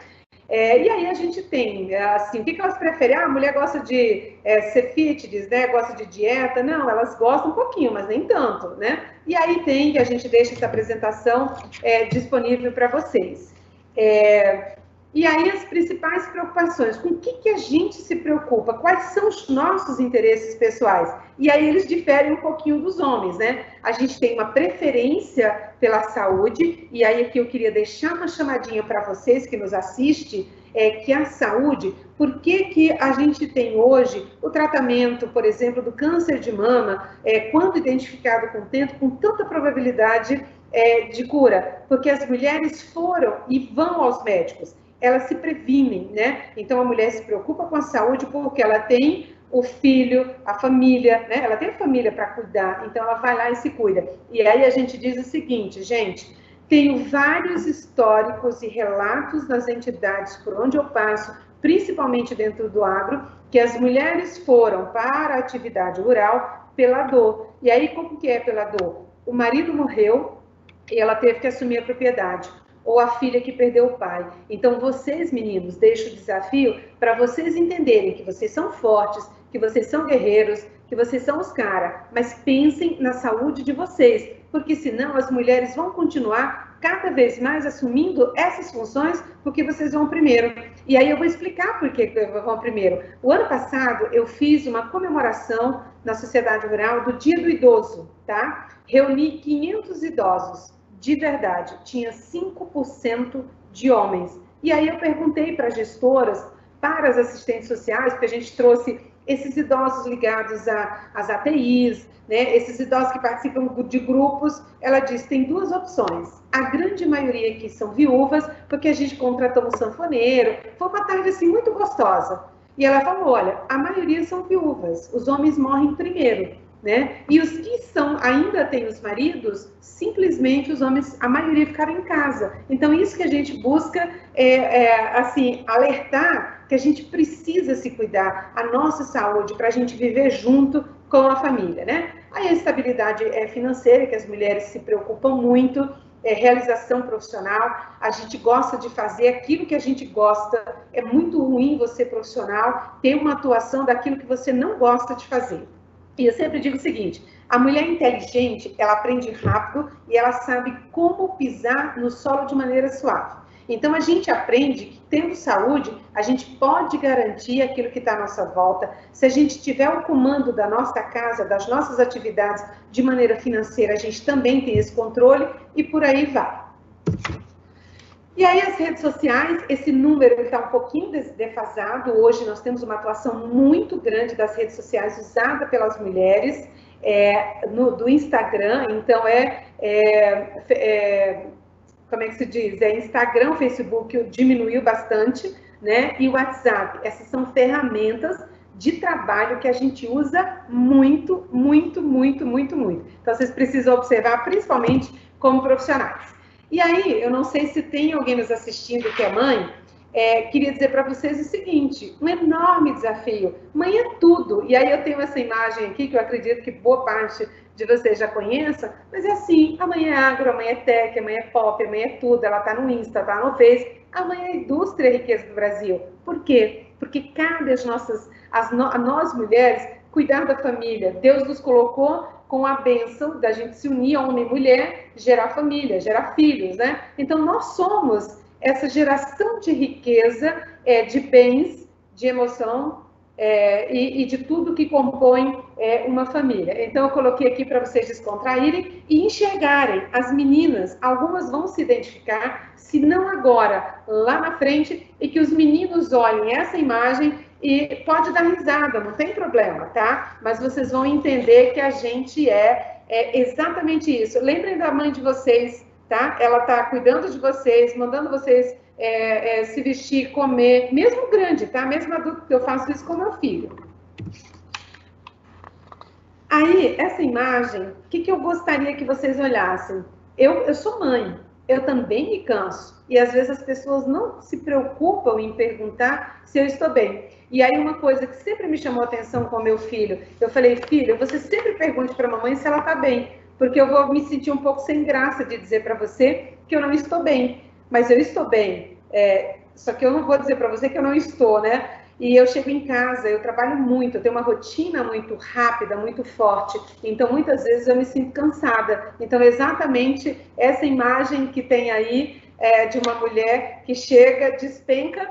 E aí a gente tem, assim, o que elas preferem? A mulher gosta de ser fitness, né? Gosta de dieta? Não, elas gostam um pouquinho, mas nem tanto, né? E aí tem, a gente deixa essa apresentação disponível para vocês. E aí as principais preocupações, com o que a gente se preocupa? Quais são os nossos interesses pessoais? E aí eles diferem um pouquinho dos homens, né? A gente tem uma preferência pela saúde, e aí aqui eu queria deixar uma chamadinha para vocês que nos assistem, que a saúde, por que a gente tem hoje o tratamento, por exemplo, do câncer de mama, quando identificado com tempo, com tanta probabilidade de cura? Porque as mulheres foram e vão aos médicos, elas se previnem, né? Então a mulher se preocupa com a saúde porque ela tem o filho, a família, né? Ela tem a família para cuidar, então ela vai lá e se cuida. E aí a gente diz o seguinte, gente, tenho vários históricos e relatos das entidades por onde eu passo, principalmente dentro do agro, que as mulheres foram para a atividade rural pela dor. E aí como que é pela dor? O marido morreu e ela teve que assumir a propriedade. ou a filha que perdeu o pai. Então, vocês, meninos, deixo o desafio para vocês entenderem que vocês são fortes, que vocês são guerreiros, que vocês são os caras, mas pensem na saúde de vocês, porque senão as mulheres vão continuar cada vez mais assumindo essas funções, porque vocês vão primeiro. E aí eu vou explicar por que vão primeiro. O ano passado eu fiz uma comemoração na Sociedade Rural do Dia do Idoso, tá? Reuni 500 idosos, de verdade, tinha 5% de homens. E aí eu perguntei para as gestoras, para as assistentes sociais, porque a gente trouxe esses idosos ligados às ATIs, né, esses idosos que participam de grupos, ela disse, tem duas opções. A grande maioria aqui são viúvas, porque a gente contratou um sanfoneiro, foi uma tarde assim muito gostosa. E ela falou, olha, a maioria são viúvas, os homens morrem primeiro, né? E os que ainda têm os maridos, simplesmente os homens, a maioria ficaram em casa. Então, isso que a gente busca assim, alertar que a gente precisa se cuidar, a nossa saúde, para a gente viver junto com a família, né? Aí a estabilidade financeira, que as mulheres se preocupam muito, realização profissional, a gente gosta de fazer aquilo que a gente gosta, é muito ruim você profissional ter uma atuação daquilo que você não gosta de fazer. E eu sempre digo o seguinte, a mulher inteligente, ela aprende rápido e ela sabe como pisar no solo de maneira suave. Então, a gente aprende que, tendo saúde, a gente pode garantir aquilo que está à nossa volta. Se a gente tiver o comando da nossa casa, das nossas atividades de maneira financeira, a gente também tem esse controle e por aí vai. E aí, as redes sociais, esse número está um pouquinho defasado. Hoje, nós temos uma atuação muito grande das redes sociais usada pelas mulheres, do Instagram. Então, como é que se diz? Instagram, Facebook diminuiu bastante, né? E o WhatsApp. Essas são ferramentas de trabalho que a gente usa muito, muito, muito, muito, muito. Então, vocês precisam observar, principalmente como profissionais. E aí, eu não sei se tem alguém nos assistindo que é mãe, queria dizer para vocês o seguinte, um enorme desafio. Mãe é tudo. E aí eu tenho essa imagem aqui, que eu acredito que boa parte de vocês já conheça, mas é assim, a mãe é agro, a mãe é tech, a mãe é pop, a mãe é tudo, ela está no Insta, está no Face, a mãe é a indústria e riqueza do Brasil. Por quê? Porque cabe a nós mulheres cuidar da família. Deus nos colocou com a bênção da gente se unir, homem e mulher, gerar família, gerar filhos, né? Então, nós somos essa geração de riqueza, de bens, de emoção, e de tudo que compõe uma família. Então, eu coloquei aqui para vocês descontraírem e enxergarem. As meninas, algumas vão se identificar, se não agora, lá na frente, e que os meninos olhem essa imagem e pode dar risada, não tem problema, tá? Mas vocês vão entender que a gente é exatamente isso. Lembrem da mãe de vocês, tá? Ela tá cuidando de vocês, mandando vocês se vestir, comer, mesmo grande, tá? Mesmo adulto, que eu faço isso com meu filho. Aí, essa imagem, o que eu gostaria que vocês olhassem? Eu sou mãe, eu também me canso. E às vezes as pessoas não se preocupam em perguntar se eu estou bem. E aí uma coisa que sempre me chamou a atenção com meu filho, eu falei, filho, você sempre pergunte para a mamãe se ela está bem, porque eu vou me sentir um pouco sem graça de dizer para você que eu não estou bem. Mas eu estou bem, só que eu não vou dizer para você que eu não estou, né? E eu chego em casa, eu trabalho muito, eu tenho uma rotina muito rápida, muito forte, então muitas vezes eu me sinto cansada. Então exatamente essa imagem que tem aí de uma mulher que chega, despenca,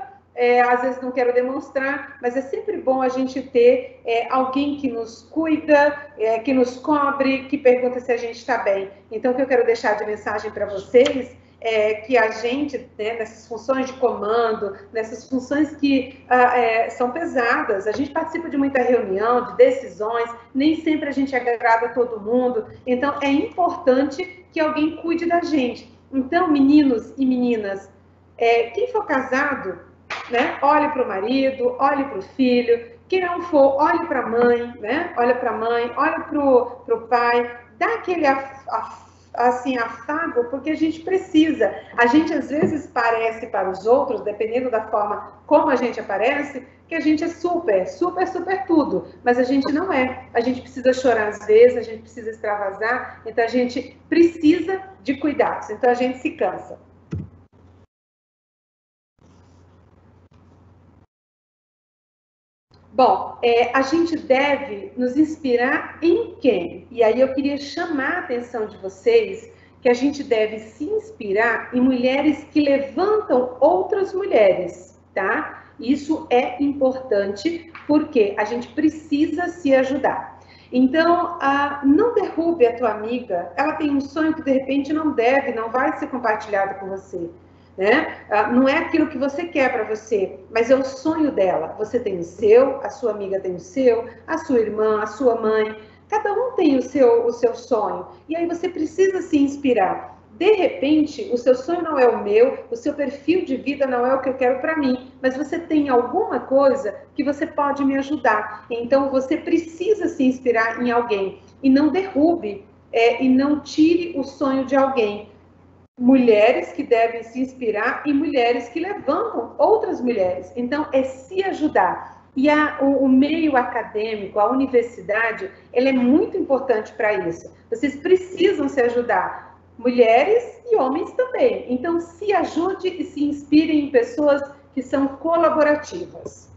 às vezes não quero demonstrar, mas é sempre bom a gente ter alguém que nos cuida, que nos cobre, que pergunta se a gente está bem. Então o que eu quero deixar de mensagem para vocês que a gente, né, nessas funções de comando, nessas funções que são pesadas, a gente participa de muita reunião, de decisões, nem sempre a gente agrada todo mundo, então é importante que alguém cuide da gente. Então, meninos e meninas, quem for casado, né, olhe para o marido, olhe para o filho, quem não for, olhe para a mãe, né, olhe para a mãe, olhe para o pai, dá aquele assim, afago, porque a gente precisa. A gente, às vezes, parece para os outros, dependendo da forma como a gente aparece, que a gente é super, super, super tudo. Mas a gente não é. A gente precisa chorar às vezes, a gente precisa extravasar, então a gente precisa de cuidados. Então a gente se cansa. Bom, a gente deve nos inspirar em quem? E aí eu queria chamar a atenção de vocês que a gente deve se inspirar em mulheres que levantam outras mulheres, tá? Isso é importante porque a gente precisa se ajudar. Então, não derrube a tua amiga. Ela tem um sonho que de repente não vai ser compartilhado com você. Né? Não é aquilo que você quer para você, mas é o sonho dela. Você tem o seu, a sua amiga tem o seu, a sua irmã, a sua mãe. Cada um tem o seu sonho. E aí você precisa se inspirar. De repente, o seu sonho não é o meu, o seu perfil de vida não é o que eu quero para mim, mas você tem alguma coisa que você pode me ajudar. Então, você precisa se inspirar em alguém. E não derrube, e não tire o sonho de alguém. Mulheres que devem se inspirar e mulheres que levantam outras mulheres. Então, é se ajudar. E o meio acadêmico, a universidade, ela é muito importante para isso. Vocês precisam se ajudar, mulheres e homens também. Então, se ajude e se inspire em pessoas que são colaborativas.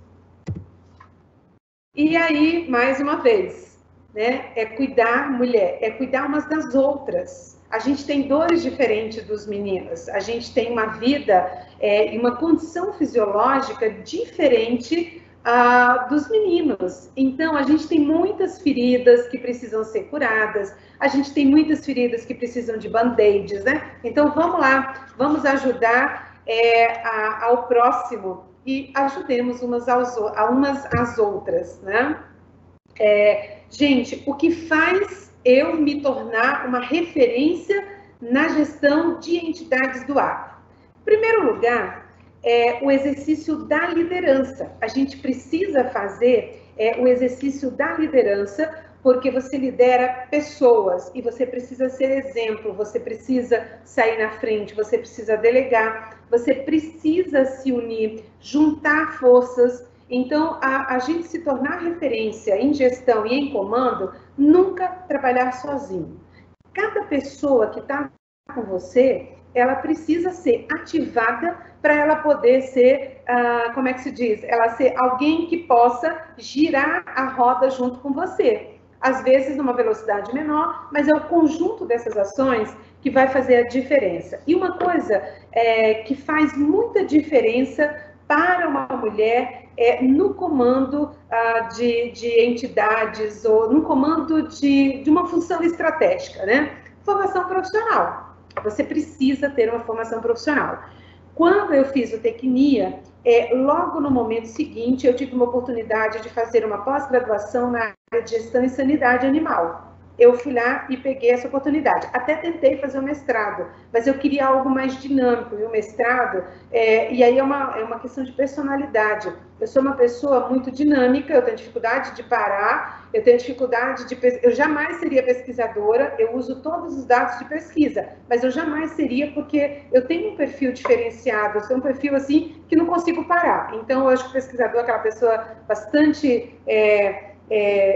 E aí, mais uma vez, né? É cuidar, mulher, é cuidar umas das outras. A gente tem dores diferentes dos meninos, a gente tem uma vida e uma condição fisiológica diferente dos meninos. Então, a gente tem muitas feridas que precisam ser curadas, a gente tem muitas feridas que precisam de band-aids, né? Então, vamos lá, vamos ajudar ao próximo e ajudemos umas às outras, né? Gente, o que faz eu me tornar uma referência na gestão de entidades do agro? Em primeiro lugar, o exercício da liderança. A gente precisa fazer o exercício da liderança, porque você lidera pessoas e você precisa ser exemplo, você precisa sair na frente, você precisa delegar, você precisa se unir, juntar forças. Então, a gente se tornar referência em gestão e em comando, nunca trabalhar sozinho. Cada pessoa que está com você, ela precisa ser ativada para ela poder ser, como é que se diz? Ela ser alguém que possa girar a roda junto com você. Às vezes numa velocidade menor, mas é o conjunto dessas ações que vai fazer a diferença. E uma coisa que faz muita diferença para uma mulher no comando de entidades ou no comando de uma função estratégica, né? Formação profissional. Você precisa ter uma formação profissional. Quando eu fiz o Tecnia, logo no momento seguinte, eu tive uma oportunidade de fazer uma pós-graduação na área de gestão e sanidade animal. Eu fui lá e peguei essa oportunidade. Até tentei fazer um mestrado, mas eu queria algo mais dinâmico. E o mestrado, e aí é uma questão de personalidade. Eu sou uma pessoa muito dinâmica, eu tenho dificuldade de parar, eu tenho dificuldade de... Eu jamais seria pesquisadora, eu uso todos os dados de pesquisa, mas eu jamais seria porque eu tenho um perfil diferenciado, eu sou um perfil assim que não consigo parar. Então, eu acho que o pesquisador é aquela pessoa bastante...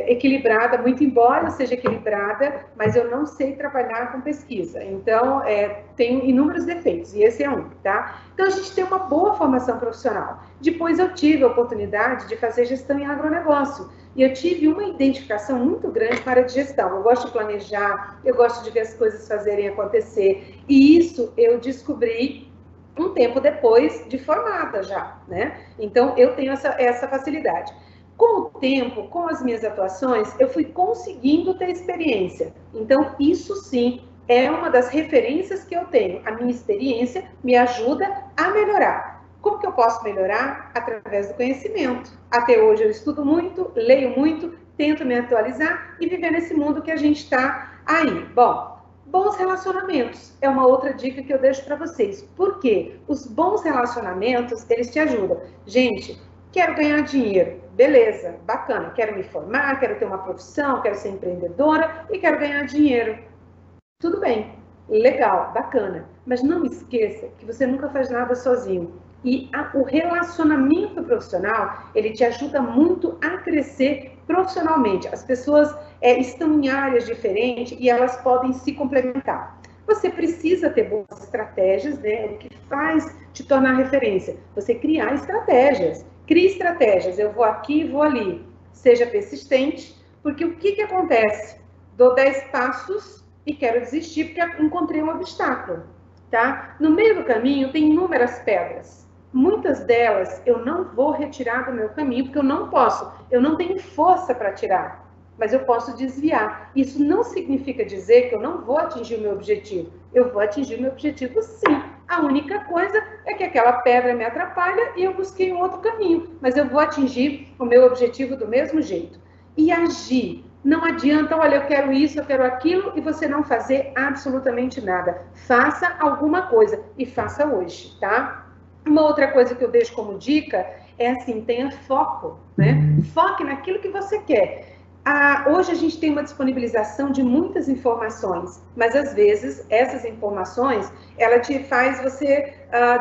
equilibrada, muito embora eu seja equilibrada, mas eu não sei trabalhar com pesquisa. Então, tenho inúmeros defeitos, e esse é um, tá? Então, a gente tem uma boa formação profissional. Depois, eu tive a oportunidade de fazer gestão em agronegócio, e eu tive uma identificação muito grande para a área de gestão. Eu gosto de planejar, eu gosto de ver as coisas fazerem acontecer, e isso eu descobri um tempo depois de formada já, né? Então, eu tenho essa facilidade. Com o tempo, com as minhas atuações, eu fui conseguindo ter experiência. Então, isso sim é uma das referências que eu tenho. A minha experiência me ajuda a melhorar. Como que eu posso melhorar? Através do conhecimento. Até hoje eu estudo muito, leio muito, tento me atualizar e viver nesse mundo que a gente está aí. Bom, bons relacionamentos é uma outra dica que eu deixo para vocês. Por quê? Os bons relacionamentos, eles te ajudam. Gente, quero ganhar dinheiro. Beleza, bacana. Quero me formar, quero ter uma profissão, quero ser empreendedora e quero ganhar dinheiro. Tudo bem, legal, bacana. Mas não esqueça que você nunca faz nada sozinho. E o relacionamento profissional, ele te ajuda muito a crescer profissionalmente. As pessoas estão em áreas diferentes e elas podem se complementar. Você precisa ter boas estratégias, né? O que faz te tornar referência? Você criar estratégias. Crie estratégias, eu vou aqui, vou ali. Seja persistente, porque o que acontece? Dou 10 passos e quero desistir porque encontrei um obstáculo, tá? No meio do caminho tem inúmeras pedras. Muitas delas eu não vou retirar do meu caminho, porque eu não posso, eu não tenho força para tirar, mas eu posso desviar. Isso não significa dizer que eu não vou atingir o meu objetivo. Eu vou atingir o meu objetivo sim. A única coisa é que aquela pedra me atrapalha e eu busquei um outro caminho, mas eu vou atingir o meu objetivo do mesmo jeito. E agir. Não adianta, olha, eu quero isso, eu quero aquilo, e você não fazer absolutamente nada. Faça alguma coisa, e faça hoje, tá? Uma outra coisa que eu deixo como dica é assim, tenha foco, né? Foque naquilo que você quer. Hoje a gente tem uma disponibilização de muitas informações, mas às vezes essas informações, ela te faz você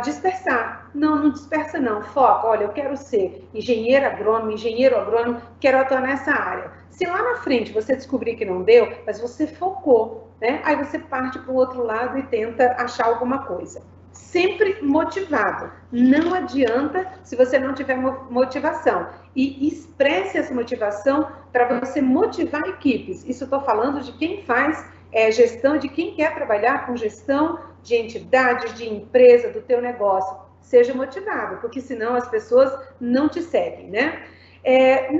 dispersar. Não dispersa não, foca, olha, eu quero ser engenheiro agrônomo, quero atuar nessa área. Se lá na frente você descobrir que não deu, mas você focou, né? Aí você parte para o outro lado e tenta achar alguma coisa. Sempre motivado. Não adianta se você não tiver motivação. E expresse essa motivação para você motivar equipes. Isso eu estou falando de quem faz gestão, de quem quer trabalhar com gestão de entidades, de empresa, do teu negócio. Seja motivado, porque senão as pessoas não te seguem, né?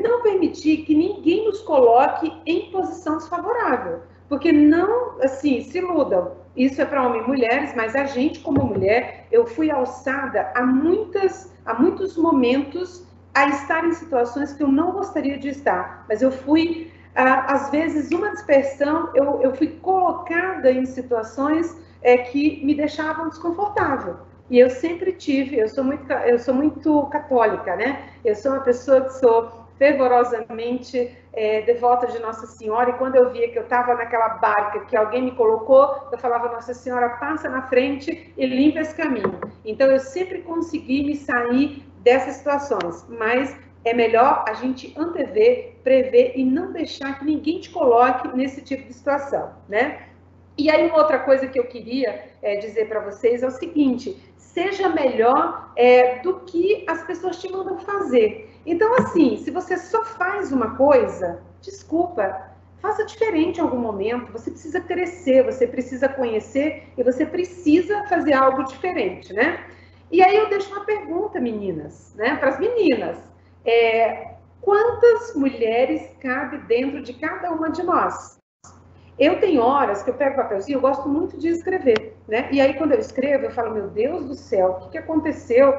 Não permitir que ninguém nos coloque em posição desfavorável, porque não, assim, se iludam. Isso é para homens e mulheres, mas a gente, como mulher, eu fui alçada a muitos momentos a estar em situações que eu não gostaria de estar, mas eu fui, às vezes, uma dispersão, eu fui colocada em situações que me deixavam desconfortável. E eu sempre tive, eu sou muito católica, né? Eu sou uma pessoa que sou fervorosamente devota de Nossa Senhora, e quando eu via que eu estava naquela barca que alguém me colocou, eu falava, Nossa Senhora, passa na frente e limpa esse caminho. Então, eu sempre consegui me sair dessas situações, mas é melhor a gente antever, prever e não deixar que ninguém te coloque nesse tipo de situação, né? E aí, uma outra coisa que eu queria dizer para vocês é o seguinte, seja melhor do que as pessoas te mandam fazer. Então, assim, se você só faz uma coisa, desculpa, faça diferente em algum momento, você precisa crescer, você precisa conhecer e você precisa fazer algo diferente, né? E aí eu deixo uma pergunta, meninas, né, para as meninas. Quantas mulheres cabe dentro de cada uma de nós? Eu tenho horas que eu pego papelzinho, eu gosto muito de escrever, né? E aí, quando eu escrevo, eu falo, meu Deus do céu, o que aconteceu?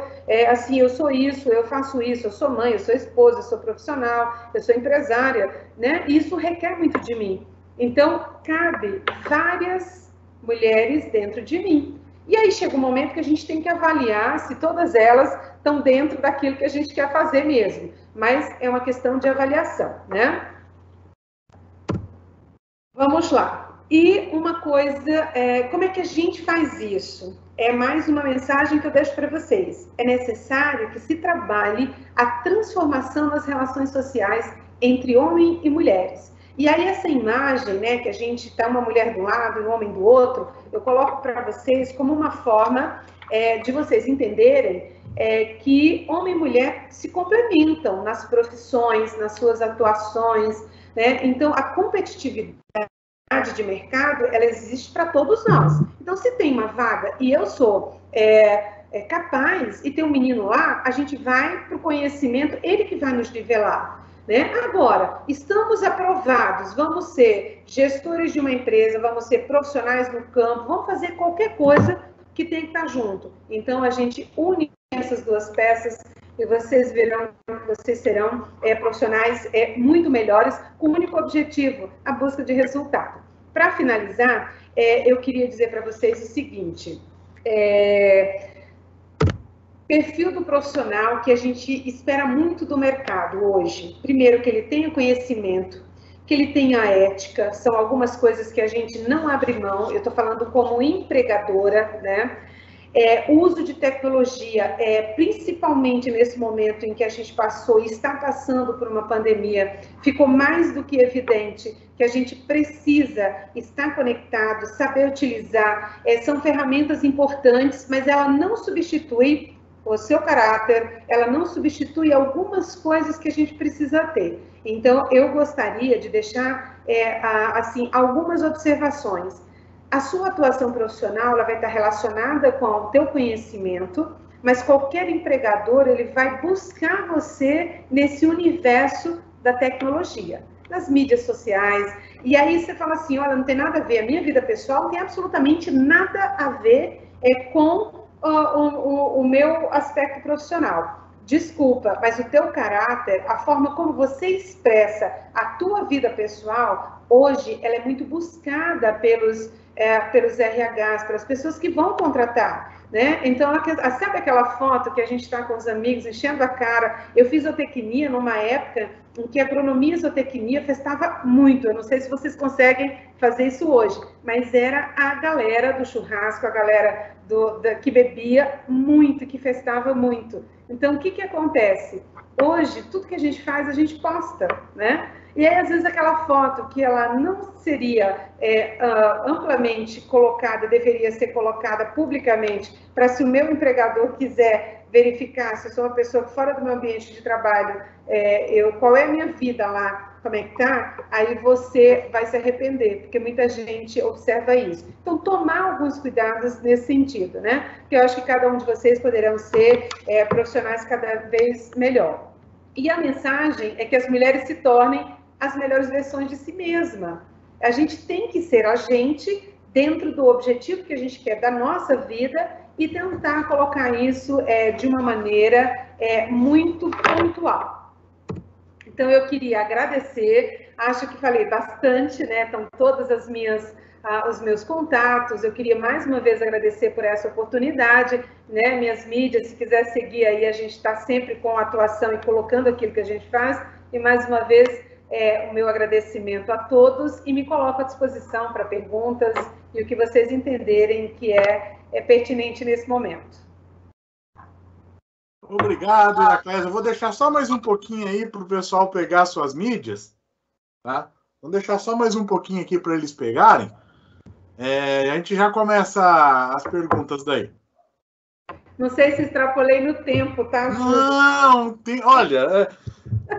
Assim, eu sou isso, eu faço isso, eu sou mãe, eu sou esposa, eu sou profissional, eu sou empresária, né? E isso requer muito de mim. Então, cabe várias mulheres dentro de mim. E aí chega um momento que a gente tem que avaliar se todas elas estão dentro daquilo que a gente quer fazer mesmo. Mas é uma questão de avaliação, né? Vamos lá. E uma coisa, como é que a gente faz isso? É mais uma mensagem que eu deixo para vocês. É necessário que se trabalhe a transformação das relações sociais entre homens e mulheres. E aí essa imagem, né, que a gente está uma mulher do lado e um homem do outro, eu coloco para vocês como uma forma de vocês entenderem que homem e mulher se complementam nas profissões, nas suas atuações, né? Então, a competitividade de mercado, ela existe para todos nós. Então, se tem uma vaga e eu sou capaz e tem um menino lá, a gente vai para o conhecimento, ele que vai nos nivelar. Né? Agora, estamos aprovados, vamos ser gestores de uma empresa, vamos ser profissionais no campo, vamos fazer qualquer coisa que tem que estar junto. Então, a gente une essas duas peças e vocês verão que vocês serão profissionais muito melhores, com o único objetivo, a busca de resultado. Para finalizar, eu queria dizer para vocês o seguinte, perfil do profissional que a gente espera muito do mercado hoje. Primeiro, que ele tenha conhecimento, que ele tenha ética, são algumas coisas que a gente não abre mão, eu estou falando como empregadora, né? O uso de tecnologia, principalmente nesse momento em que a gente passou e está passando por uma pandemia, ficou mais do que evidente que a gente precisa estar conectado, saber utilizar, são ferramentas importantes, mas ela não substitui o seu caráter, ela não substitui algumas coisas que a gente precisa ter. Então, eu gostaria de deixar, assim, algumas observações. A sua atuação profissional, ela vai estar relacionada com o teu conhecimento, mas qualquer empregador, ele vai buscar você nesse universo da tecnologia, nas mídias sociais. E aí você fala assim, olha, não tem nada a ver, a minha vida pessoal não tem absolutamente nada a ver com o meu aspecto profissional. Desculpa, mas o teu caráter, a forma como você expressa a tua vida pessoal, hoje ela é muito buscada pelos RHs, pelas pessoas que vão contratar. Né? Então, sabe aquela foto que a gente está com os amigos enchendo a cara? Eu fiz zootecnia numa época em que a agronomia e zootecnia festava muito. Eu não sei se vocês conseguem fazer isso hoje, mas era a galera do churrasco, a galera que bebia muito, que festava muito. Então, o que acontece? Hoje, tudo que a gente faz, a gente posta, né? E aí, às vezes, aquela foto que ela não seria amplamente colocada, deveria ser colocada publicamente, para se o meu empregador quiser verificar se eu sou uma pessoa fora do meu ambiente de trabalho, qual é a minha vida lá, como é que tá, aí você vai se arrepender, porque muita gente observa isso. Então, tomar alguns cuidados nesse sentido, né? Porque eu acho que cada um de vocês poderão ser profissionais cada vez melhor. E a mensagem é que as mulheres se tornem as melhores versões de si mesma. A gente tem que ser a gente dentro do objetivo que a gente quer da nossa vida e tentar colocar isso de uma maneira muito pontual. Então, eu queria agradecer, acho que falei bastante, né? Estão todas os meus contatos, eu queria mais uma vez agradecer por essa oportunidade, né? Minhas mídias, se quiser seguir aí, a gente está sempre com atuação e colocando aquilo que a gente faz, e mais uma vez, o meu agradecimento a todos e me coloco à disposição para perguntas e o que vocês entenderem que é pertinente nesse momento. Obrigado, Iraclésia. Eu vou deixar só mais um pouquinho aí para o pessoal pegar suas mídias, tá? Vou deixar só mais um pouquinho aqui para eles pegarem. A gente já começa as perguntas daí. Não sei se extrapolei no tempo, tá, Júlio? Não, olha,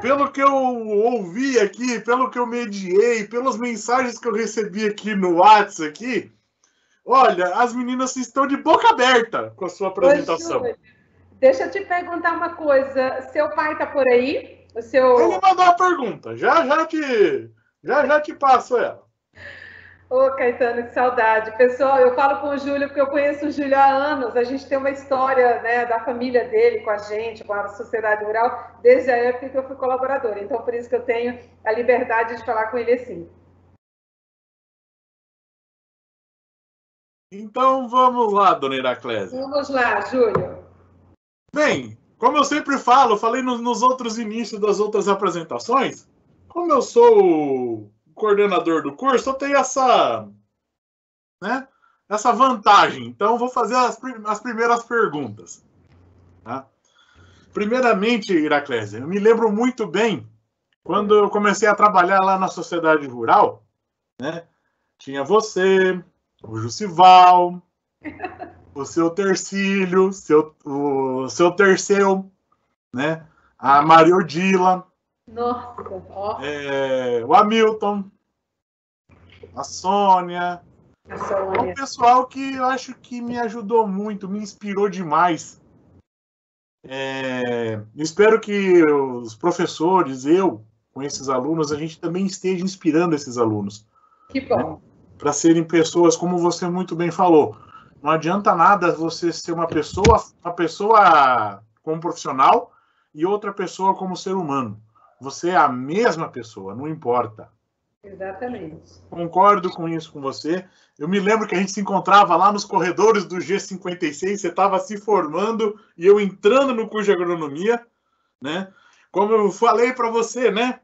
pelo que eu ouvi aqui, pelo que eu mediei, pelas mensagens que eu recebi aqui no WhatsApp aqui, olha, as meninas estão de boca aberta com a sua apresentação. Oi, deixa eu te perguntar uma coisa. Seu pai tá por aí? Ele mandou uma pergunta. Já te passo ela. Ô, Caetano, que saudade. Pessoal, eu falo com o Júlio porque eu conheço o Júlio há anos. A gente tem uma história, né, da família dele com a gente, com a sociedade rural, desde a época que eu fui colaboradora. Então, por isso que eu tenho a liberdade de falar com ele assim. Então, vamos lá, dona Iraclésia. Vamos lá, Júlio. Bem, como eu sempre falo, falei nos outros inícios das outras apresentações, como eu sou coordenador do curso, eu tenho essa vantagem. Então, vou fazer as primeiras perguntas. Tá? Primeiramente, Iraclésia, eu me lembro muito bem quando eu comecei a trabalhar lá na sociedade rural, né? Tinha você, o Jussival, o seu Tercílio, o seu Terceu, né? A Maria Odila. Nossa, ó. O Hamilton, a Sônia. Um pessoal que eu acho que me ajudou muito, me inspirou demais. Espero que os professores, eu, com esses alunos, a gente também esteja inspirando esses alunos. Que bom. Né? Para serem pessoas, como você muito bem falou. Não adianta nada você ser uma pessoa como profissional e outra pessoa como ser humano. Você é a mesma pessoa, não importa. Exatamente. Concordo com isso com você. Eu me lembro que a gente se encontrava lá nos corredores do G56, você estava se formando e eu entrando no curso de agronomia, né? Como eu falei para você, né?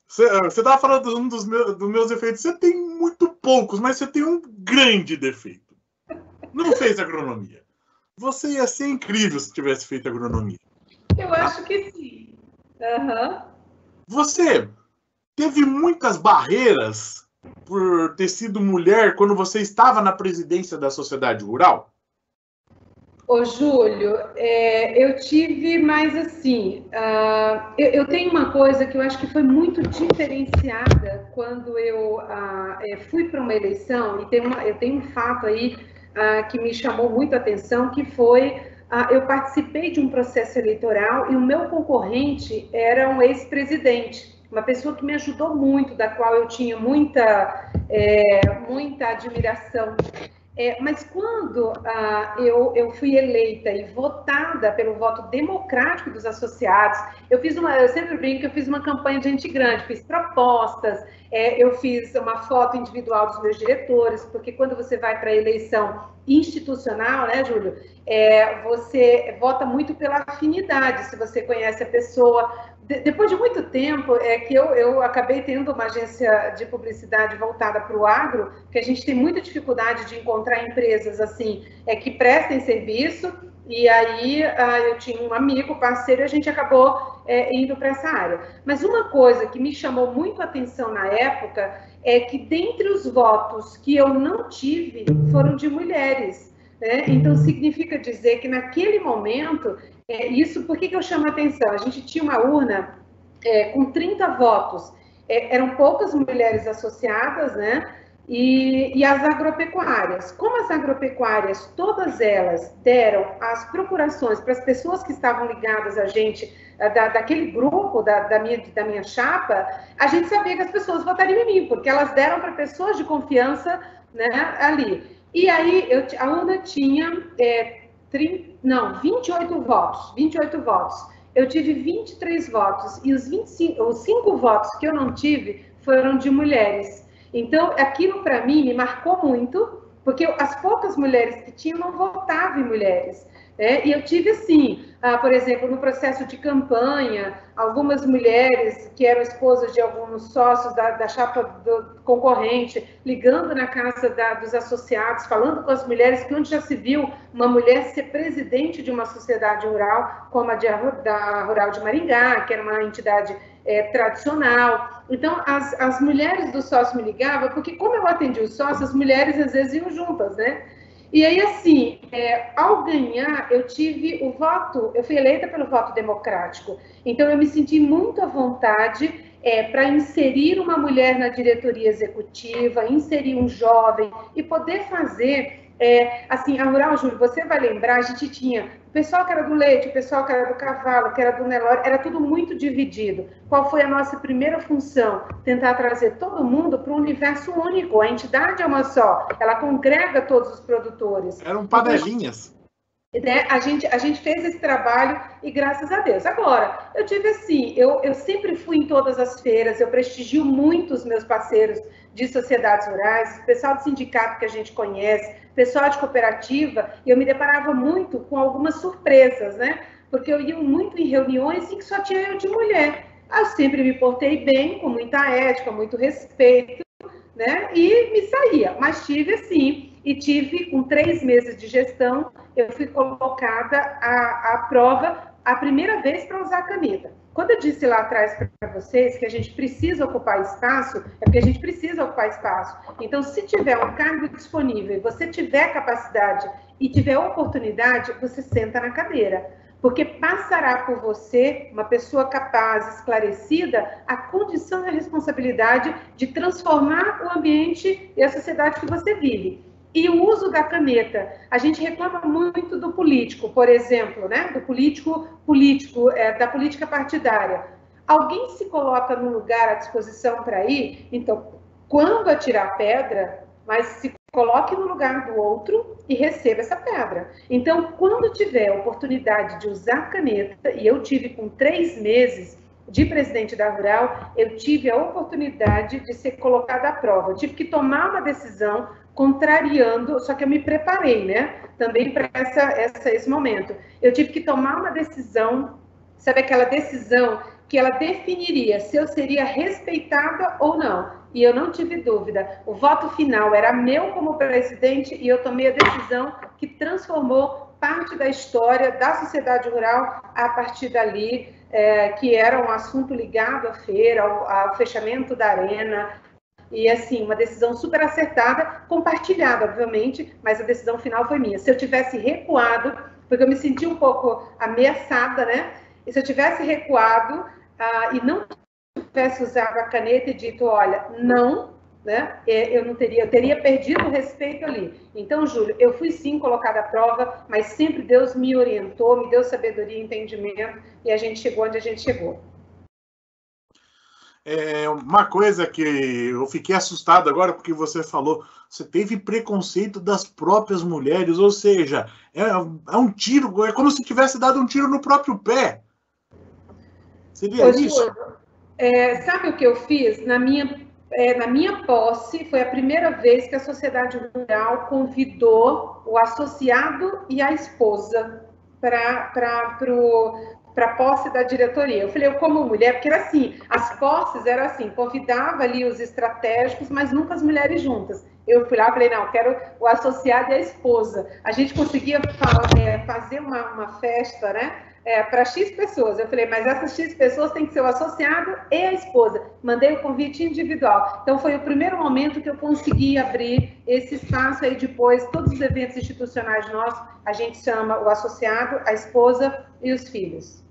Você estava falando de um dos meus defeitos. Você tem muito poucos, mas você tem um grande defeito. Não fez agronomia. Você ia ser incrível se tivesse feito agronomia. Eu acho que sim. Uhum. Você teve muitas barreiras por ter sido mulher quando você estava na presidência da sociedade rural? Ô, Júlio, eu tive mais assim, eu tenho uma coisa que eu acho que foi muito diferenciada quando eu fui para uma eleição, e eu tenho um fato aí que me chamou muito a atenção, que foi, eu participei de um processo eleitoral e o meu concorrente era um ex-presidente, uma pessoa que me ajudou muito, da qual eu tinha muita admiração. Mas quando eu fui eleita e votada pelo voto democrático dos associados, eu sempre brinco que eu fiz uma campanha de gente grande, fiz propostas, eu fiz uma foto individual dos meus diretores, porque quando você vai para a eleição institucional, né, Júlio, você vota muito pela afinidade, se você conhece a pessoa. Depois de muito tempo, que eu acabei tendo uma agência de publicidade voltada para o agro, que a gente tem muita dificuldade de encontrar empresas assim, que prestem serviço, e aí eu tinha um amigo, parceiro, e a gente acabou indo para essa área. Mas uma coisa que me chamou muito a atenção na época é que dentre os votos que eu não tive, foram de mulheres. Né? Então, significa dizer que naquele momento, isso, por que eu chamo a atenção? A gente tinha uma urna com 30 votos, eram poucas mulheres associadas, né? E as agropecuárias. Como as agropecuárias, todas elas deram as procurações para as pessoas que estavam ligadas a gente, daquele grupo da minha chapa, a gente sabia que as pessoas votariam em mim, porque elas deram para pessoas de confiança, né, ali. E aí a urna tinha 28 votos. 28 votos. Eu tive 23 votos e os 5 votos que eu não tive foram de mulheres. Então, aquilo para mim me marcou muito, porque as poucas mulheres que tinham não votavam em mulheres. E eu tive, assim, por exemplo, no processo de campanha, algumas mulheres que eram esposas de alguns sócios da chapa do concorrente, ligando na casa dos associados, falando com as mulheres, que onde já se viu uma mulher ser presidente de uma sociedade rural, como a da Rural de Maringá, que era uma entidade tradicional. Então, as mulheres do sócio me ligavam, porque como eu atendi os sócios, as mulheres às vezes iam juntas, né? E aí, assim, ao ganhar, eu fui eleita pelo voto democrático. Então, eu me senti muito à vontade para inserir uma mulher na diretoria executiva, inserir um jovem e poder fazer, assim, a Rural, Júlio, você vai lembrar, a gente tinha o pessoal que era do leite, o pessoal que era do cavalo, que era do Nelore, era tudo muito dividido. Qual foi a nossa primeira função? Tentar trazer todo mundo para um universo único. A entidade é uma só, ela congrega todos os produtores. Eram panelinhas. Né? A gente fez esse trabalho e graças a Deus. Agora, eu tive assim, eu sempre fui em todas as feiras, eu prestigio muito os meus parceiros de sociedades rurais, o pessoal do sindicato que a gente conhece, pessoal de cooperativa, e eu me deparava muito com algumas surpresas, né? Porque eu ia muito em reuniões em que só tinha eu de mulher. Eu sempre me portei bem, com muita ética, muito respeito, né? E me saía, mas tive assim, e tive com 3 meses de gestão, eu fui colocada à prova a primeira vez para usar a caneta. Quando eu disse lá atrás para vocês que a gente precisa ocupar espaço, é porque a gente precisa ocupar espaço. Então, se tiver um cargo disponível, você tiver capacidade e tiver oportunidade, você senta na cadeira. Porque passará por você, uma pessoa capaz, esclarecida, a condição e a responsabilidade de transformar o ambiente e a sociedade que você vive. E o uso da caneta, a gente reclama muito do político, por exemplo, né? Do político, da política partidária. Alguém se coloca num lugar à disposição para ir, então, quando atirar pedra, mas se coloque no lugar do outro e receba essa pedra. Então, quando tiver a oportunidade de usar caneta, e eu tive com 3 meses de presidente da Rural, eu tive a oportunidade de ser colocada à prova. Eu tive que tomar uma decisão contrariando, só que eu me preparei, né? Também para esse momento. Eu tive que tomar uma decisão, sabe aquela decisão que ela definiria se eu seria respeitada ou não. E eu não tive dúvida. O voto final era meu como presidente e eu tomei a decisão que transformou parte da história da sociedade rural a partir dali, que era um assunto ligado à feira, ao fechamento da arena. E, assim, uma decisão super acertada, compartilhada, obviamente, mas a decisão final foi minha. Se eu tivesse recuado, porque eu me senti um pouco ameaçada, né? E se eu tivesse recuado e não tivesse usado a caneta e dito, olha, não, né? Eu teria perdido o respeito ali. Então, Júlio, eu fui sim colocada à prova, mas sempre Deus me orientou, me deu sabedoria e entendimento, e a gente chegou onde a gente chegou. Uma coisa que eu fiquei assustado agora, porque você falou, você teve preconceito das próprias mulheres, ou seja, é um tiro, é como se tivesse dado um tiro no próprio pé. Seria isso? Sabe o que eu fiz? Na minha posse, foi a primeira vez que a Sociedade Rural convidou o associado e a esposa para a posse da diretoria. Eu falei, eu como mulher, porque era assim, as posses eram assim, convidava ali os estratégicos, mas nunca as mulheres juntas. Eu fui lá e falei, não, quero o associado e a esposa. A gente conseguia fazer uma festa, né? Para X pessoas. Eu falei, mas essas X pessoas têm que ser o associado e a esposa. Mandei o convite individual. Então, foi o primeiro momento que eu consegui abrir esse espaço aí depois. Todos os eventos institucionais nossos, a gente chama o associado, a esposa e os filhos.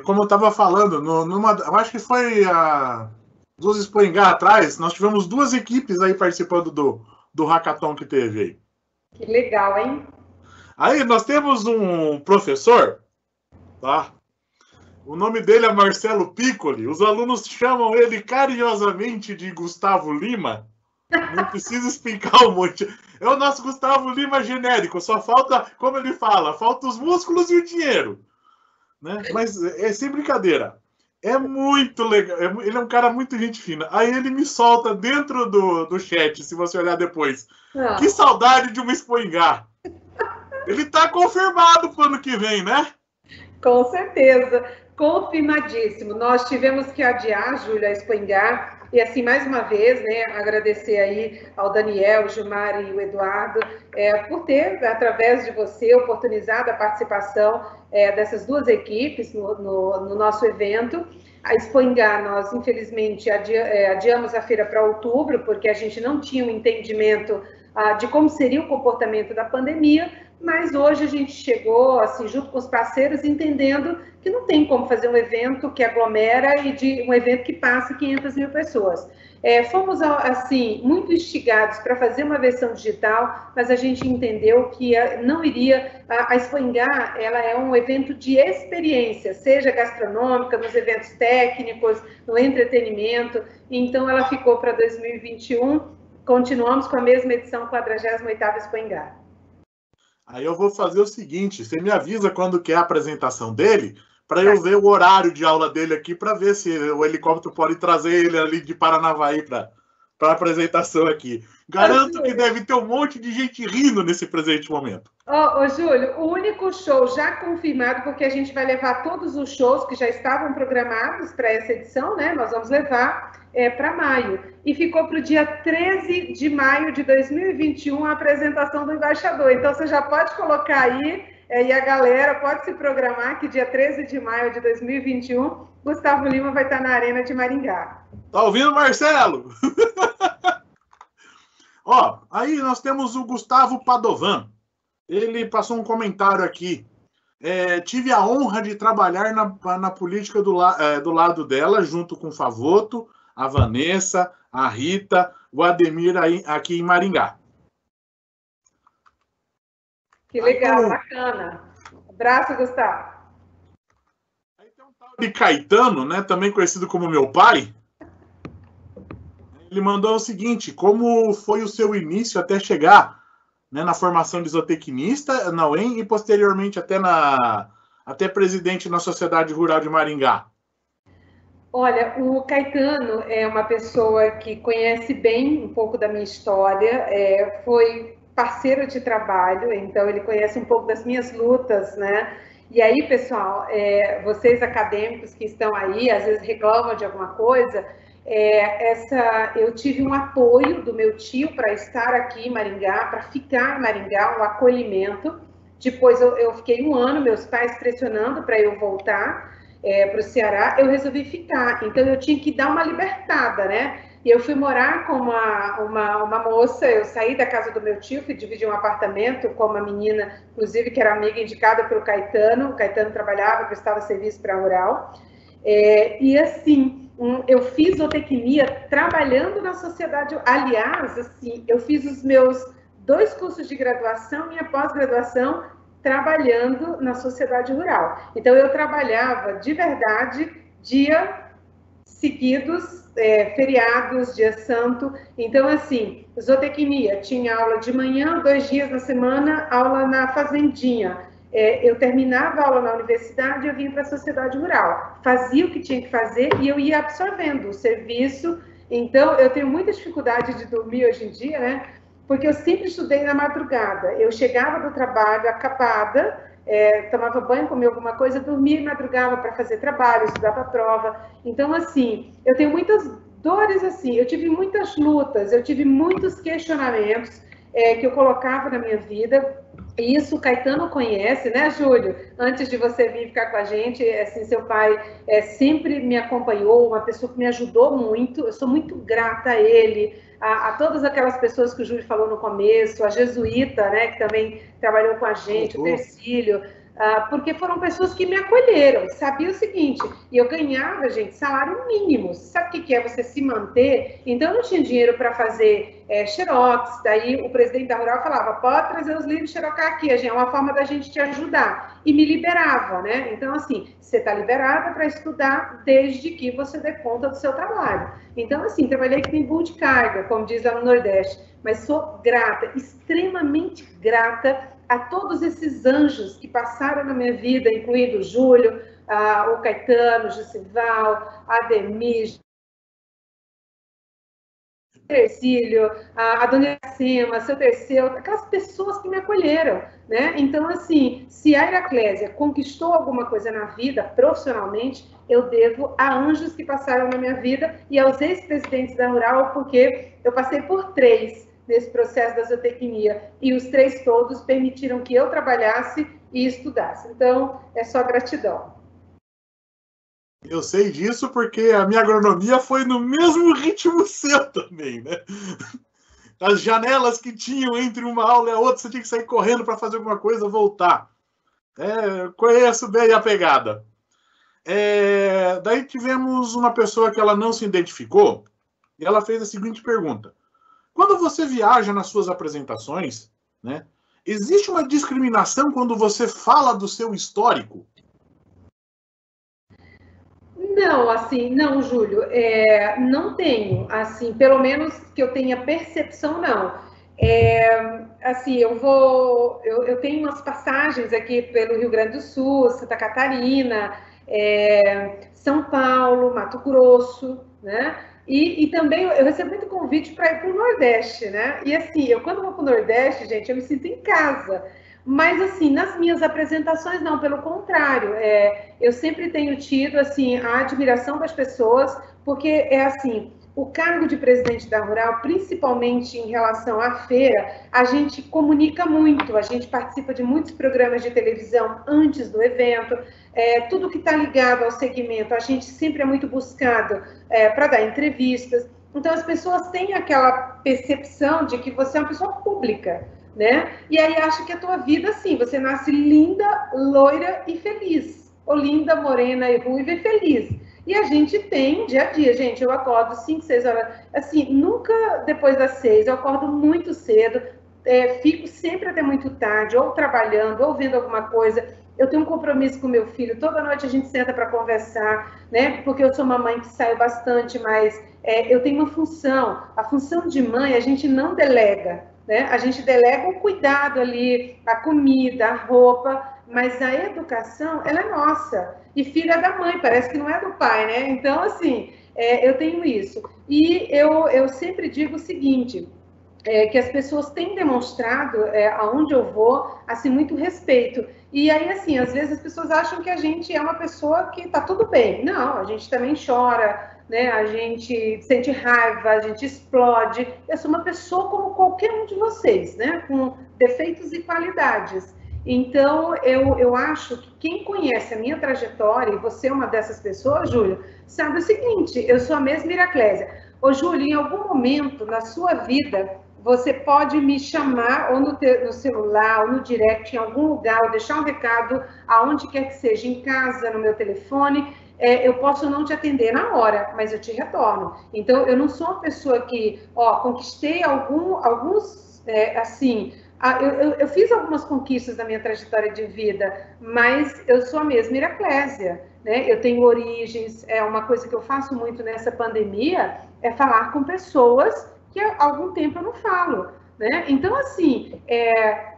Como eu estava falando, eu acho que foi dos Expo Ingá atrás, nós tivemos 2 equipes aí participando do hackathon que teve aí. Que legal, hein? Aí nós temos um professor, tá? O nome dele é Marcelo Piccoli. Os alunos chamam ele carinhosamente de Gustavo Lima. Não precisa explicar um monte. É o nosso Gustavo Lima genérico. Só falta, como ele fala, falta os músculos e o dinheiro. Né? Mas sem brincadeira. É muito legal. Ele é um cara muito gente fina. Aí ele me solta dentro do chat, se você olhar depois. Que saudade de uma Expo Ingá. Ele tá confirmado pro ano que vem, né? Com certeza, confirmadíssimo. Nós tivemos que adiar, Júlia, a Expo Ingá, e assim, mais uma vez, né, agradecer aí ao Daniel, o Gilmar e o Eduardo, por ter, através de você, oportunizado a participação dessas 2 equipes no nosso evento. A Expo Ingá, nós, infelizmente, adiamos a feira para outubro, porque a gente não tinha um entendimento de como seria o comportamento da pandemia, mas hoje a gente chegou, assim, junto com os parceiros, entendendo que não tem como fazer um evento que aglomera e um evento que passa 500 mil pessoas. Fomos, assim, muito instigados para fazer uma versão digital, mas a gente entendeu que não iria... A Expo Ingá, ela é um evento de experiência, seja gastronômica, nos eventos técnicos, no entretenimento, então ela ficou para 2021, continuamos com a mesma edição, 48ª Expo Ingá. Aí eu vou fazer o seguinte, você me avisa quando quer a apresentação dele, para eu ver o horário de aula dele aqui, para ver se o helicóptero pode trazer ele ali de Paranavaí para a apresentação aqui. Garanto que deve ter um monte de gente rindo nesse presente momento. Júlio, o único show já confirmado, porque a gente vai levar todos os shows que já estavam programados para essa edição, né? Nós vamos levar para maio. E ficou para o dia 13 de maio de 2021 a apresentação do embaixador. Então, você já pode colocar aí, e a galera pode se programar que dia 13 de maio de 2021, Gustavo Lima vai estar na Arena de Maringá. Tá ouvindo, Marcelo? Aí nós temos o Gustavo Padovan. Ele passou um comentário aqui. Tive a honra de trabalhar na política do lado dela, junto com o Favoto, a Vanessa, a Rita, o Ademir aqui em Maringá. Que legal, bacana. Abraço, Gustavo. Aí tem um tal de Caetano, né, também conhecido como meu pai. Ele mandou o seguinte: como foi o seu início até chegar, né, na formação de zootecnista na UEM e posteriormente até presidente na Sociedade Rural de Maringá? Olha, o Caetano é uma pessoa que conhece bem um pouco da minha história, foi parceiro de trabalho, então ele conhece um pouco das minhas lutas, né? E aí, pessoal, vocês acadêmicos que estão aí, às vezes reclamam de alguma coisa, eu tive um apoio do meu tio para estar aqui em Maringá, para ficar em Maringá, um acolhimento. Depois eu fiquei 1 ano, meus pais pressionando para eu voltar para o Ceará, eu resolvi ficar. Então eu tinha que dar uma libertada, né? E eu fui morar com uma moça, eu saí da casa do meu tio, fui dividir um apartamento com uma menina, inclusive, que era amiga indicada pelo Caetano. O Caetano trabalhava, prestava serviço para a Rural. E assim, eu fiz zootecnia trabalhando na sociedade. Aliás, assim, eu fiz os meus 2 cursos de graduação e a pós-graduação trabalhando na sociedade rural. Então, eu trabalhava de verdade dia seguidos, feriados, dia santo. Então, assim, zootecnia, tinha aula de manhã, 2 dias na semana, aula na fazendinha. Eu terminava a aula na universidade, eu vinha para a sociedade rural, fazia o que tinha que fazer e eu ia absorvendo o serviço. Então, eu tenho muita dificuldade de dormir hoje em dia, né? Porque eu sempre estudei na madrugada. Eu chegava do trabalho acabada, tomava banho, comia alguma coisa, dormia e madrugava para fazer trabalho, estudar para a prova. Então, assim, eu tenho muitas dores, assim, eu tive muitas lutas, eu tive muitos questionamentos que eu colocava na minha vida. E isso o Caetano conhece, né, Júlio? Antes de você vir ficar com a gente, assim, seu pai sempre me acompanhou, uma pessoa que me ajudou muito. Eu sou muito grata a ele, a todas aquelas pessoas que o Júlio falou no começo, a Jesuíta, né, que também trabalhou com a gente, o Tercílio, porque foram pessoas que me acolheram. Sabia o seguinte, e eu ganhava, gente, salário mínimo. Sabe o que é você se manter? Então, eu não tinha dinheiro para fazer xerox. Daí, o presidente da Rural falava, pode trazer os livros xerocar aqui, é uma forma da gente te ajudar. E me liberava, né? Então, assim, você está liberada para estudar desde que você dê conta do seu trabalho. Então, assim, trabalhei que tem bull de carga, como diz lá no Nordeste, mas sou grata, extremamente grata a todos esses anjos que passaram na minha vida, incluindo o Júlio, o Caetano, o Jussival, a Ademir, Tercílio, a Dona Iracema, seu Terceu, aquelas pessoas que me acolheram, né? Então, assim, se a Iraclésia conquistou alguma coisa na vida, profissionalmente, eu devo a anjos que passaram na minha vida e aos ex-presidentes da Rural, porque eu passei por 3 nesse processo da zootecnia, e os 3 todos permitiram que eu trabalhasse e estudasse. Então, é só gratidão. Eu sei disso porque a minha agronomia foi no mesmo ritmo seu também, né? As janelas que tinham entre uma aula e a outra, você tinha que sair correndo para fazer alguma coisa, voltar. Conheço bem a pegada. Daí tivemos uma pessoa que ela não se identificou e ela fez a seguinte pergunta. Quando você viaja nas suas apresentações, né, existe uma discriminação quando você fala do seu histórico? Não, assim, não, Júlio, não tenho, assim, pelo menos que eu tenha percepção, não. Assim, eu tenho umas passagens aqui pelo Rio Grande do Sul, Santa Catarina, São Paulo, Mato Grosso, né? E também eu recebo muito convite para ir para o Nordeste, né? E assim, eu quando vou para o Nordeste, gente, eu me sinto em casa. Mas, assim, nas minhas apresentações, não, pelo contrário. Eu sempre tenho tido, assim, a admiração das pessoas, porque assim, o cargo de presidente da Rural, principalmente em relação à feira, a gente comunica muito, a gente participa de muitos programas de televisão antes do evento, tudo que está ligado ao segmento, a gente sempre é muito buscado para dar entrevistas. Então, as pessoas têm aquela percepção de que você é uma pessoa pública, né? E aí acha que a tua vida, assim, você nasce linda, loira e feliz, ou linda, morena e ruiva e feliz. E a gente tem dia a dia, gente, eu acordo 5, 6 horas, assim, nunca depois das 6, eu acordo muito cedo, fico sempre até muito tarde, ou trabalhando, ou vendo alguma coisa. Eu tenho um compromisso com meu filho, toda noite a gente senta para conversar, né? Porque eu sou uma mãe que saiu bastante, mas eu tenho uma função. A função de mãe a gente não delega, né? A gente delega o cuidado ali, a comida, a roupa, mas a educação, ela é nossa. E filha da mãe, parece que não é do pai, né? Então, assim, eu tenho isso. E eu sempre digo o seguinte, que as pessoas têm demonstrado, aonde eu vou, assim, muito respeito. E aí, assim, às vezes as pessoas acham que a gente é uma pessoa que tá tudo bem. Não, a gente também chora, né? A gente sente raiva, a gente explode. Eu sou uma pessoa como qualquer um de vocês, né? Com defeitos e qualidades. Então, eu acho que quem conhece a minha trajetória, e você é uma dessas pessoas, Júlio, sabe o seguinte, eu sou a mesma Iraclésia. Ô, Júlio, em algum momento na sua vida, você pode me chamar ou no celular, ou no direct, em algum lugar, ou deixar um recado, aonde quer que seja, em casa, no meu telefone, eu posso não te atender na hora, mas eu te retorno. Então, eu não sou uma pessoa que, conquistei alguns, assim, eu fiz algumas conquistas na minha trajetória de vida, mas eu sou a mesma Iraclésia, né? Eu tenho origens, uma coisa que eu faço muito nessa pandemia é falar com pessoas que há algum tempo eu não falo, né? Então, assim,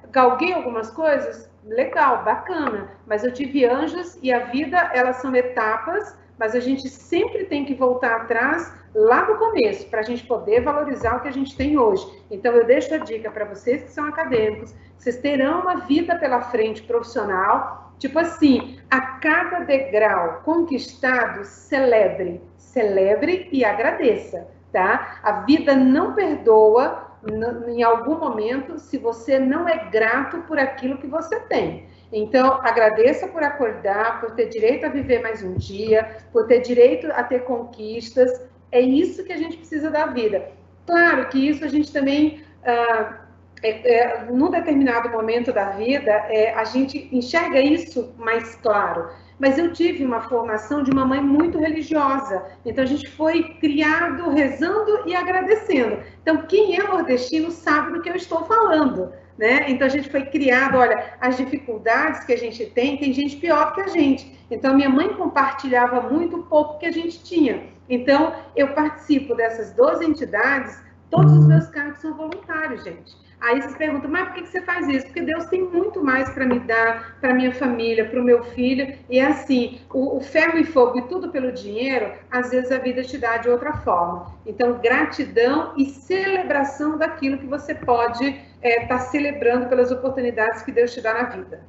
galguei algumas coisas, legal, bacana, mas eu tive anjos e a vida, elas são etapas, mas a gente sempre tem que voltar atrás, lá do começo, para a gente poder valorizar o que a gente tem hoje. Então, eu deixo a dica para vocês que são acadêmicos, vocês terão uma vida pela frente profissional, tipo assim, a cada degrau conquistado, celebre e agradeça, tá? A vida não perdoa em algum momento se você não é grato por aquilo que você tem. Então, agradeça por acordar, por ter direito a viver mais um dia, por ter direito a ter conquistas. É isso que a gente precisa da vida. Claro que isso a gente também, num determinado momento da vida, a gente enxerga isso mais claro. Mas eu tive uma formação de uma mãe muito religiosa. Então, a gente foi criado rezando e agradecendo. Então, quem é nordestino sabe do que eu estou falando, né? Então, a gente foi criado, olha, as dificuldades que a gente tem gente pior que a gente. Então, minha mãe compartilhava muito o pouco que a gente tinha. Então, eu participo dessas 12 entidades, todos os meus cargos são voluntários, gente. Aí vocês perguntam, mas por que você faz isso? Porque Deus tem muito mais para me dar, para minha família, para o meu filho. E assim, o ferro e fogo e tudo pelo dinheiro, às vezes a vida te dá de outra forma. Então, gratidão e celebração daquilo que você pode estar celebrando pelas oportunidades que Deus te dá na vida.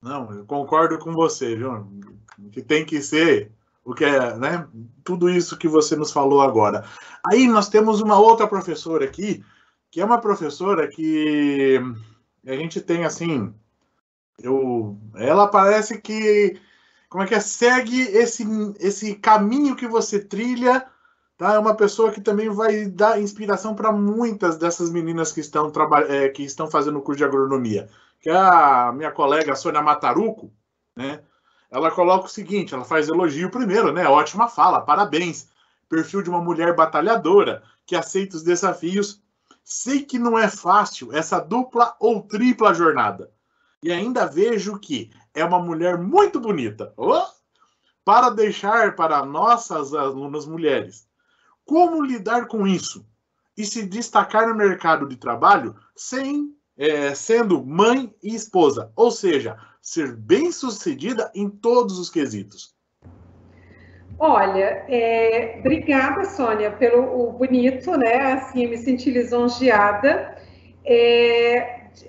Não, eu concordo com você, viu? Que tem que ser o que é, né? Tudo isso que você nos falou agora. Aí nós temos uma outra professora aqui, que é uma professora que a gente tem assim, ela parece que, como é que é, segue esse caminho que você trilha, tá? É uma pessoa que também vai dar inspiração para muitas dessas meninas que estão fazendo o curso de agronomia, que é a minha colega Sônia Mataruco, né? Ela coloca o seguinte, ela faz elogio primeiro, né? Ótima fala, parabéns. Perfil de uma mulher batalhadora, que aceita os desafios. Sei que não é fácil essa dupla ou tripla jornada. E ainda vejo que é uma mulher muito bonita. Para deixar para nossas alunas mulheres. Como lidar com isso? E se destacar no mercado de trabalho sendo mãe e esposa. Ou seja, ser bem-sucedida em todos os quesitos. Olha, obrigada, Sônia, pelo bonito, né? Assim, eu me senti lisonjeada.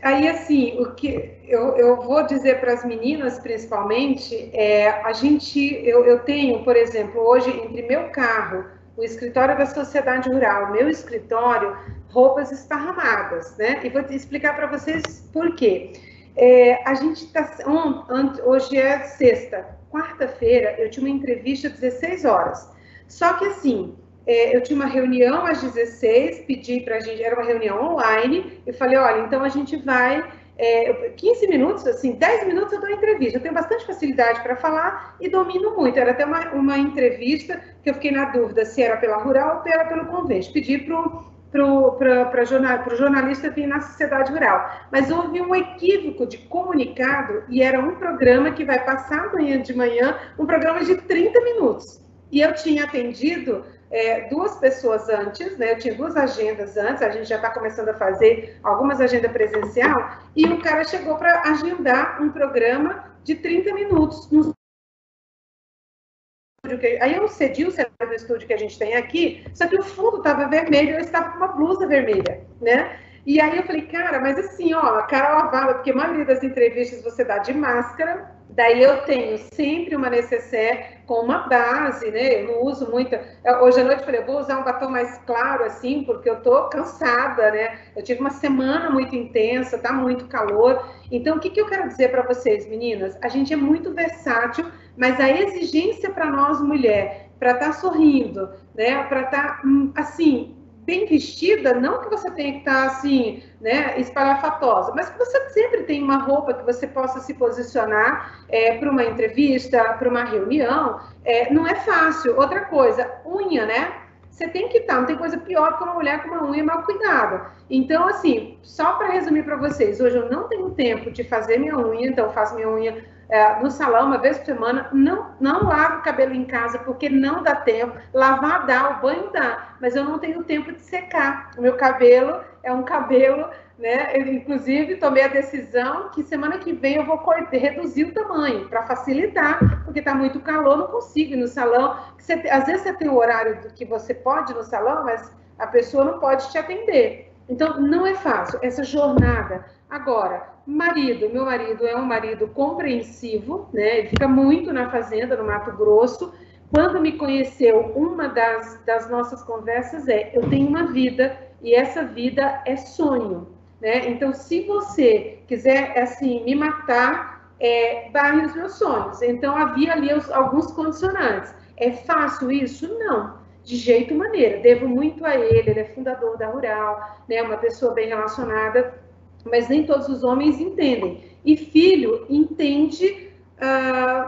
Aí, assim, o que eu vou dizer para as meninas, principalmente, eu tenho, por exemplo, hoje, entre meu carro, o escritório da Sociedade Rural, meu escritório, roupas esparramadas, né? E vou explicar para vocês por quê. A gente está... Hoje é sexta. Quarta-feira, eu tinha uma entrevista às 16 horas. Só que, assim, eu tinha uma reunião às 16, pedi para a gente, era uma reunião online, e falei, olha, então a gente vai, 15 minutos, assim, 10 minutos eu dou entrevista. Eu tenho bastante facilidade para falar e domino muito. Era até uma entrevista que eu fiquei na dúvida se era pela Rural ou era pelo Convênio. Pedi para o jornalista vir na Sociedade Rural. Mas houve um equívoco de comunicado e era um programa que vai passar amanhã de manhã, um programa de 30 minutos. E eu tinha atendido duas pessoas antes, né? Eu tinha duas agendas antes, a gente já está começando a fazer algumas agendas presencial, e o cara chegou para agendar um programa de 30 minutos no aí eu cedi o cenário do estúdio que a gente tem aqui, só que o fundo estava vermelho, eu estava com uma blusa vermelha, né? E aí eu falei, cara, mas assim, ó, a cara lavada, porque a maioria das entrevistas você dá de máscara, daí eu tenho sempre uma necessaire com uma base, né? Eu não uso muito. Hoje à noite eu falei, eu vou usar um batom mais claro, assim, porque eu tô cansada, né? Eu tive uma semana muito intensa, tá muito calor. Então, o que eu quero dizer para vocês, meninas? A gente é muito versátil, mas a exigência para nós, mulher, para estar sorrindo, né? Para estar, assim, bem vestida, não que você tenha que estar assim, né, espalhafatosa, mas que você sempre tem uma roupa que você possa se posicionar para uma entrevista, para uma reunião, não é fácil. Outra coisa, unha, né? Você tem que estar, não tem coisa pior que uma mulher com uma unha mal cuidada. Então, assim, só para resumir para vocês, hoje eu não tenho tempo de fazer minha unha, então eu faço minha unha no salão uma vez por semana, não lavo o cabelo em casa porque não dá tempo, lavar dá, o banho dá, mas eu não tenho tempo de secar. O meu cabelo é um cabelo, né? Eu, inclusive, tomei a decisão que semana que vem eu vou reduzir o tamanho para facilitar, porque está muito calor, não consigo ir no salão. Às vezes você tem o horário que você pode ir no salão, mas a pessoa não pode te atender. Então, não é fácil essa jornada. Agora, meu marido é um marido compreensivo, né? Ele fica muito na fazenda, no Mato Grosso. Quando me conheceu, uma das nossas conversas eu tenho uma vida e essa vida é sonho, né? Então, se você quiser, assim, me matar, barre os meus sonhos. Então, havia ali alguns condicionantes. É fácil isso? Não. De jeito e maneira. Devo muito a ele é fundador da Rural, né? Uma pessoa bem relacionada, mas nem todos os homens entendem. E filho entende,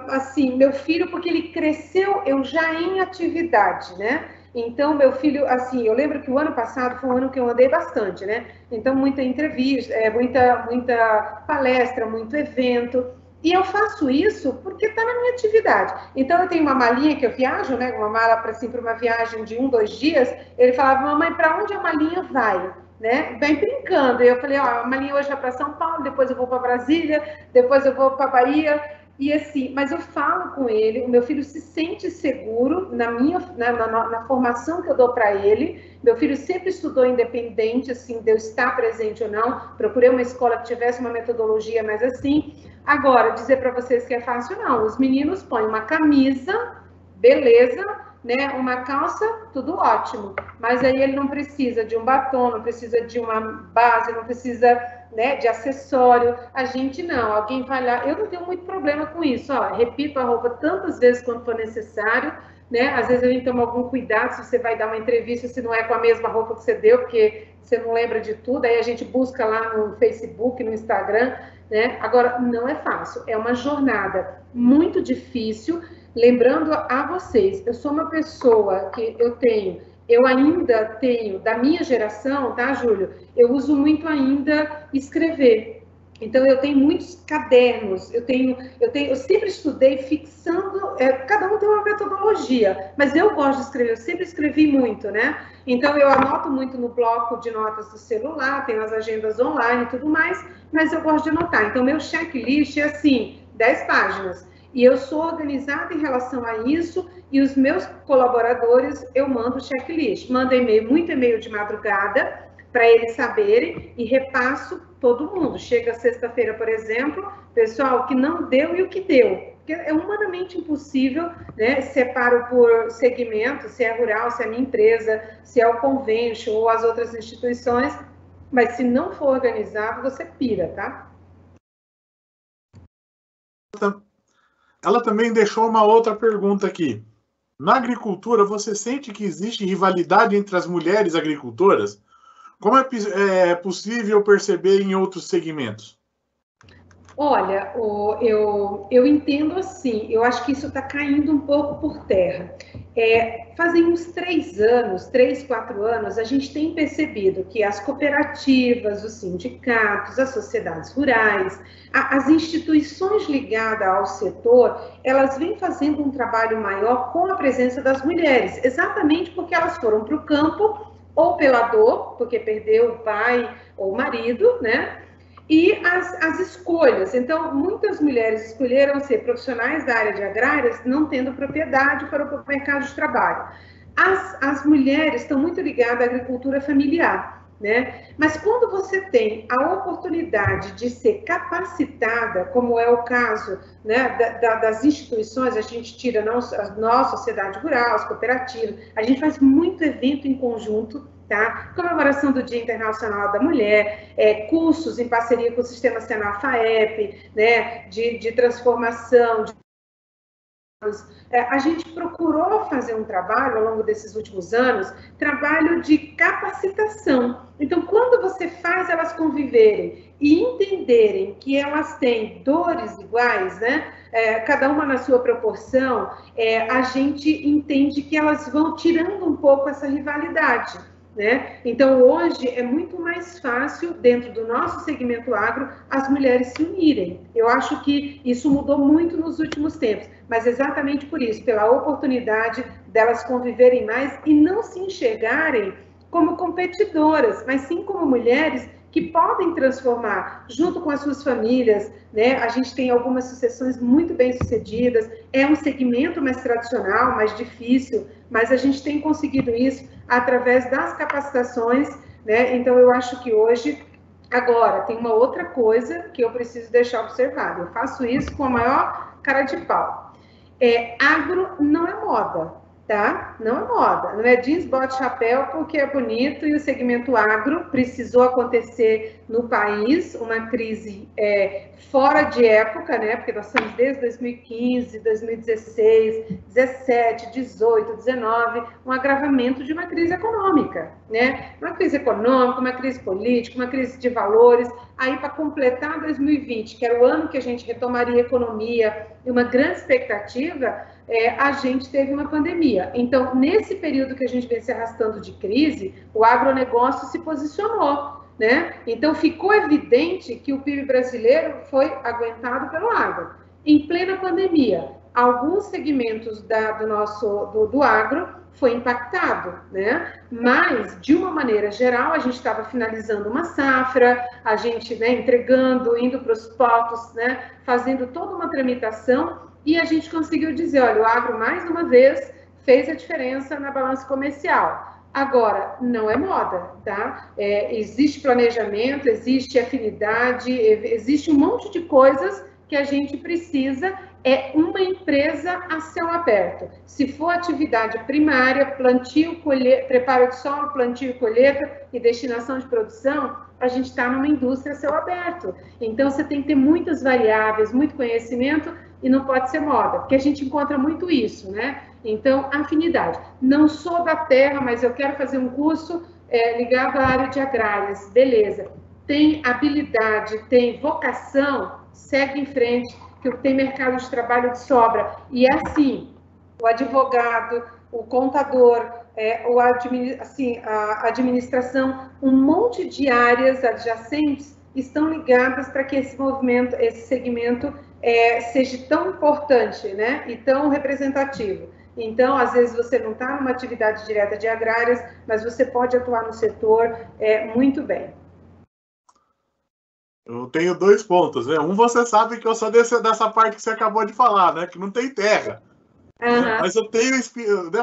assim, meu filho, porque ele cresceu eu já em atividade, né? Então, meu filho, assim, eu lembro que o ano passado foi um ano que eu andei bastante, né? Então, muita entrevista, muita palestra, muito evento. E eu faço isso porque está na minha atividade. Então, eu tenho uma malinha que eu viajo, né? Uma mala para assim, uma viagem de 1, 2 dias. Ele falava, mamãe, para onde a malinha vai? Né? Bem brincando. Eu falei, ó, a malinha hoje vai para São Paulo, depois eu vou para Brasília, depois eu vou para Bahia. E assim, mas eu falo com ele, o meu filho se sente seguro na formação que eu dou para ele. Meu filho sempre estudou independente, assim, de eu estar presente ou não. Procurei uma escola que tivesse uma metodologia mais assim. Agora, dizer para vocês que é fácil, não. Os meninos põem uma camisa, beleza, né? Uma calça, tudo ótimo. Mas aí ele não precisa de um batom, não precisa de uma base, não precisa, né, de acessório. A gente não. Alguém vai lá. Eu não tenho muito problema com isso. Ó, repito a roupa tantas vezes quanto for necessário. Né? Às vezes a gente toma algum cuidado se você vai dar uma entrevista, se não é com a mesma roupa que você deu, porque você não lembra de tudo. Aí a gente busca lá no Facebook, no Instagram. Né? Agora, não é fácil. É uma jornada muito difícil. Lembrando a vocês, eu sou uma pessoa que eu ainda tenho, da minha geração, tá, Júlio? Eu uso muito ainda escrever. Então, eu tenho muitos cadernos, eu sempre estudei fixando, cada um tem uma metodologia, mas eu gosto de escrever, eu sempre escrevi muito, né? Então, eu anoto muito no bloco de notas do celular, tenho as agendas online e tudo mais, mas eu gosto de anotar. Então, meu checklist é assim, 10 páginas. E eu sou organizada em relação a isso, e os meus colaboradores, eu mando checklist. Mando e-mail, muito e-mail de madrugada, para eles saberem, e repasso todo mundo. Chega sexta-feira, por exemplo, pessoal, o que não deu e o que deu. Porque é humanamente impossível, né? Separo por segmento, se é rural, se é minha empresa, se é o convention ou as outras instituições, mas se não for organizado, você pira, tá? Ela também deixou uma outra pergunta aqui. Na agricultura, você sente que existe rivalidade entre as mulheres agricultoras? Como é possível perceber em outros segmentos? Olha, eu entendo assim, eu acho que isso está caindo um pouco por terra. Fazem uns 3, 4 anos, a gente tem percebido que as cooperativas, os sindicatos, as sociedades rurais, as instituições ligadas ao setor, elas vêm fazendo um trabalho maior com a presença das mulheres, exatamente porque elas foram para o campo, ou pela dor, porque perdeu o pai ou o marido, né? E as escolhas. Então, muitas mulheres escolheram ser profissionais da área de agrárias, não tendo propriedade para o mercado de trabalho. As mulheres estão muito ligadas à agricultura familiar, né? Mas quando você tem a oportunidade de ser capacitada, como é o caso, né, das instituições, a gente tira a nossa sociedade rural, as cooperativas, a gente faz muito evento em conjunto, tá? Comemoração do Dia Internacional da Mulher, cursos em parceria com o Sistema Senal FAEP, né, de transformação, A gente procurou fazer um trabalho, ao longo desses últimos anos, trabalho de capacitação. Então, quando você faz elas conviverem e entenderem que elas têm dores iguais, né? Cada uma na sua proporção, a gente entende que elas vão tirando um pouco essa rivalidade. Né? Então, hoje é muito mais fácil, dentro do nosso segmento agro, as mulheres se unirem. Eu acho que isso mudou muito nos últimos tempos, mas exatamente por isso, pela oportunidade delas conviverem mais e não se enxergarem como competidoras, mas sim como mulheres que podem transformar, junto com as suas famílias, né? A gente tem algumas sucessões muito bem sucedidas, é um segmento mais tradicional, mais difícil, mas a gente tem conseguido isso através das capacitações, né? Então, eu acho que hoje, agora, tem uma outra coisa que eu preciso deixar observado, eu faço isso com a maior cara de pau. Agro não é moda, tá? Não é moda, não é jeans, bote, chapéu porque é bonito e o segmento agro precisou acontecer no país, uma crise fora de época, né? Porque nós estamos desde 2015, 2016, 17, 18, 19, um agravamento de uma crise econômica, né? Uma crise econômica, uma crise política, uma crise de valores. Aí, para completar 2020, que era o ano que a gente retomaria a economia e uma grande expectativa, a gente teve uma pandemia. Então, nesse período que a gente vem se arrastando de crise, o agronegócio se posicionou, né? Então, ficou evidente que o PIB brasileiro foi aguentado pelo agro. Em plena pandemia, alguns segmentos do agro foi impactado, né? Mas, de uma maneira geral, a gente estava finalizando uma safra, a gente, né, entregando, indo para os potos, né, fazendo toda uma tramitação, e a gente conseguiu dizer, olha, o agro, mais uma vez, fez a diferença na balança comercial. Agora, não é moda, tá? Existe planejamento, existe afinidade, existe um monte de coisas que a gente precisa, uma empresa a céu aberto. Se for atividade primária, plantio, preparo de solo, plantio e colheita e destinação de produção, a gente está numa indústria a céu aberto. Então, você tem que ter muitas variáveis, muito conhecimento, e não pode ser moda, porque a gente encontra muito isso, né? Então, afinidade. Não sou da terra, mas eu quero fazer um curso ligado à área de agrárias. Beleza. Tem habilidade, tem vocação, segue em frente, que tem mercado de trabalho de sobra. E é assim, o advogado, o contador, a administração, um monte de áreas adjacentes estão ligadas para que esse movimento, esse segmento seja tão importante, né, e tão representativo. Então, às vezes, você não está numa atividade direta de agrárias, mas você pode atuar no setor muito bem. Eu tenho 2 pontos, né? Um, você sabe que eu sou dessa parte que você acabou de falar, né? Que não tem terra. Né? Mas eu tenho... Né?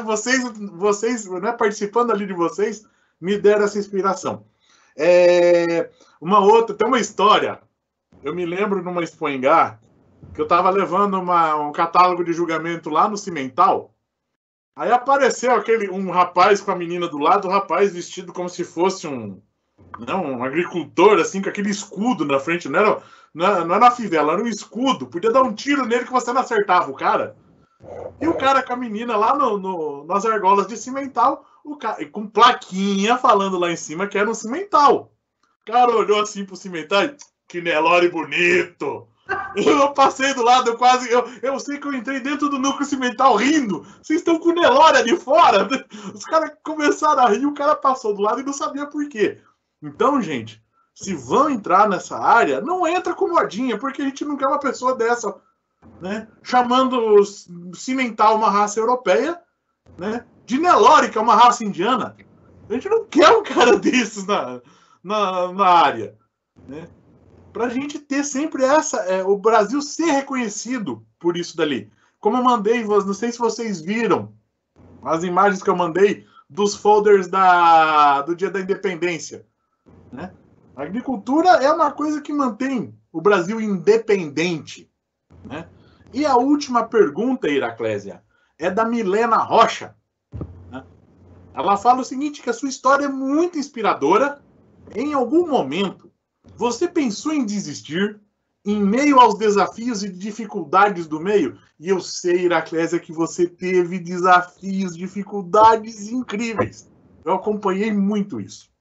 Vocês né? Participando ali de vocês, me deram essa inspiração. Uma outra... Tem uma história. Eu me lembro numa Expo Engá, que eu estava levando um catálogo de julgamento lá no Cimental. Aí apareceu um rapaz com a menina do lado, o rapaz vestido como se fosse um agricultor, assim, com aquele escudo na frente. Não era na fivela, era um escudo. Podia dar um tiro nele que você não acertava o cara. E o cara com a menina lá nas argolas de Cimental, com plaquinha falando lá em cima que era um Cimental. O cara olhou assim pro Cimental e... Que Nelore bonito! Eu passei do lado, eu sei que eu entrei dentro do núcleo cimental rindo. Vocês estão com o Nelore ali fora? Os caras começaram a rir, o cara passou do lado e não sabia por quê. Então, gente, se vão entrar nessa área, não entra com modinha, porque a gente não quer uma pessoa dessa, né? Chamando cimental uma raça europeia, né? De Nelore, que é uma raça indiana. A gente não quer um cara desses na área, né? Para a gente ter sempre o Brasil ser reconhecido por isso dali. Como eu mandei, não sei se vocês viram as imagens que eu mandei dos folders do Dia da Independência. Né? A agricultura é uma coisa que mantém o Brasil independente. Né? E a última pergunta, Iraclésia, é da Milena Rocha. Né? Ela fala o seguinte, que a sua história é muito inspiradora. Em algum momento, você pensou em desistir, em meio aos desafios e dificuldades do meio. E eu sei, Iraclésia, que você teve desafios, dificuldades incríveis. Eu acompanhei muito isso.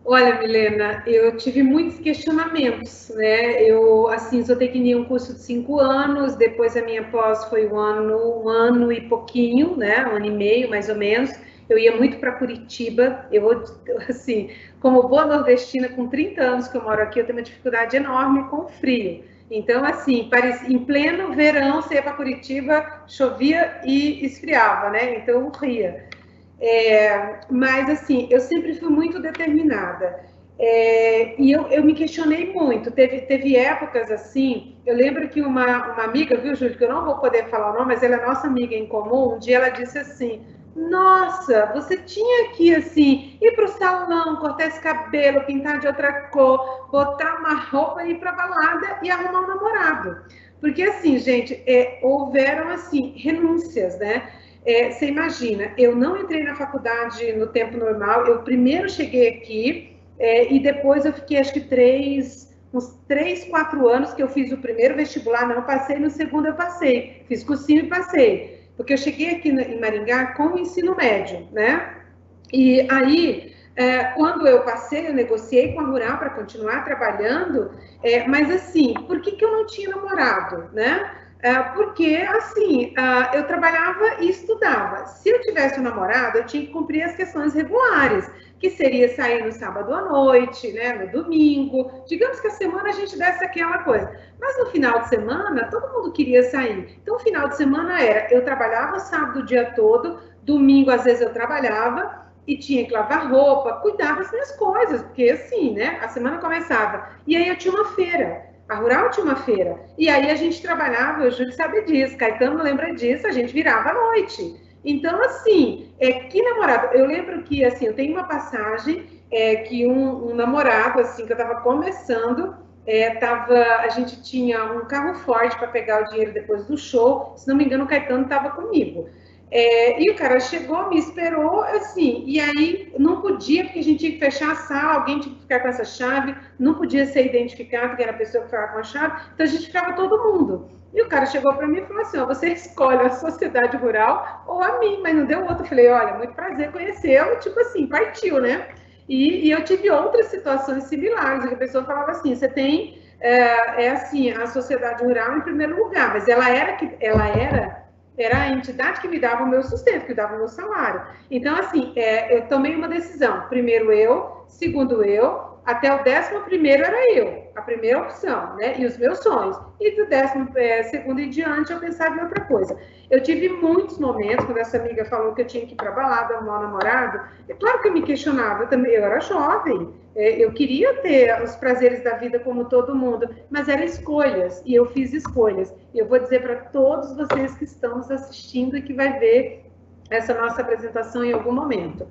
Olha, Milena, eu tive muitos questionamentos, né? Eu, assim, zootecnia um curso de 5 anos, depois a minha pós foi um ano e pouquinho, né? 1 ano e meio, mais ou menos. Eu ia muito para Curitiba. Eu, assim, como boa nordestina, com 30 anos que eu moro aqui, eu tenho uma dificuldade enorme com o frio. Então, assim, em pleno verão, você ia para Curitiba, chovia e esfriava, né? Então, eu ria. Mas, assim, eu sempre fui muito determinada. E eu me questionei muito. Teve épocas assim. Eu lembro que uma amiga, viu, Júlio, que eu não vou poder falar o nome, mas ela é nossa amiga em comum. Um dia ela disse assim: Nossa, você tinha que, assim, ir para o salão, cortar esse cabelo, pintar de outra cor, botar uma roupa e ir para balada e arrumar um namorado. Porque, assim, gente, houveram, assim, renúncias, né? Você imagina, eu não entrei na faculdade no tempo normal, eu primeiro cheguei aqui e depois eu fiquei, acho que uns 3, 4 anos que eu fiz o primeiro vestibular, não passei, no segundo eu passei, fiz cursinho e passei, porque eu cheguei aqui em Maringá com o ensino médio, né? E aí, quando eu passei, eu negociei com a Rural para continuar trabalhando, mas assim, por que eu não tinha namorado, né? Porque, assim, eu trabalhava e estudava. Se eu tivesse um namorado, eu tinha que cumprir as questões regulares, que seria sair no sábado à noite, né, no domingo. Digamos que a semana a gente desse aquela coisa. Mas no final de semana, todo mundo queria sair. Então, o final de semana eu trabalhava sábado o dia todo, domingo, às vezes, eu trabalhava e tinha que lavar roupa, cuidar das minhas coisas, porque, assim, né, a semana começava. E aí eu tinha uma feira. A Rural tinha uma feira. E aí a gente trabalhava, o Júlio sabe disso, Caetano lembra disso, a gente virava à noite. Então, assim, que namorado. Eu lembro que, assim, eu tenho uma passagem que um namorado, assim, que eu estava começando, a gente tinha um carro forte para pegar o dinheiro depois do show. Se não me engano, o Caetano estava comigo. E o cara chegou, me esperou, assim, e aí não podia, porque a gente tinha que fechar a sala, alguém tinha que ficar com essa chave, não podia ser identificado quem era a pessoa que ficava com a chave, então a gente ficava todo mundo. E o cara chegou para mim e falou assim: você escolhe a sociedade rural ou a mim, mas não deu outro. Eu falei: olha, muito prazer conhecê-lo, tipo assim, partiu, né? E eu tive outras situações similares, que a pessoa falava assim: você tem, assim, a sociedade rural em primeiro lugar, mas ela era a entidade que me dava o meu sustento, que me dava o meu salário. Então, assim, eu tomei uma decisão. Primeiro eu, segundo eu, até o 11º era eu, a primeira opção, né? E os meus sonhos. E do 12º em diante, eu pensava em outra coisa. Eu tive muitos momentos, quando essa amiga falou que eu tinha que ir para balada, arrumar um namorado, é claro que eu me questionava, eu era jovem, eu queria ter os prazeres da vida como todo mundo, mas eram escolhas, e eu fiz escolhas. E eu vou dizer para todos vocês que estão nos assistindo e que vai ver essa nossa apresentação em algum momento: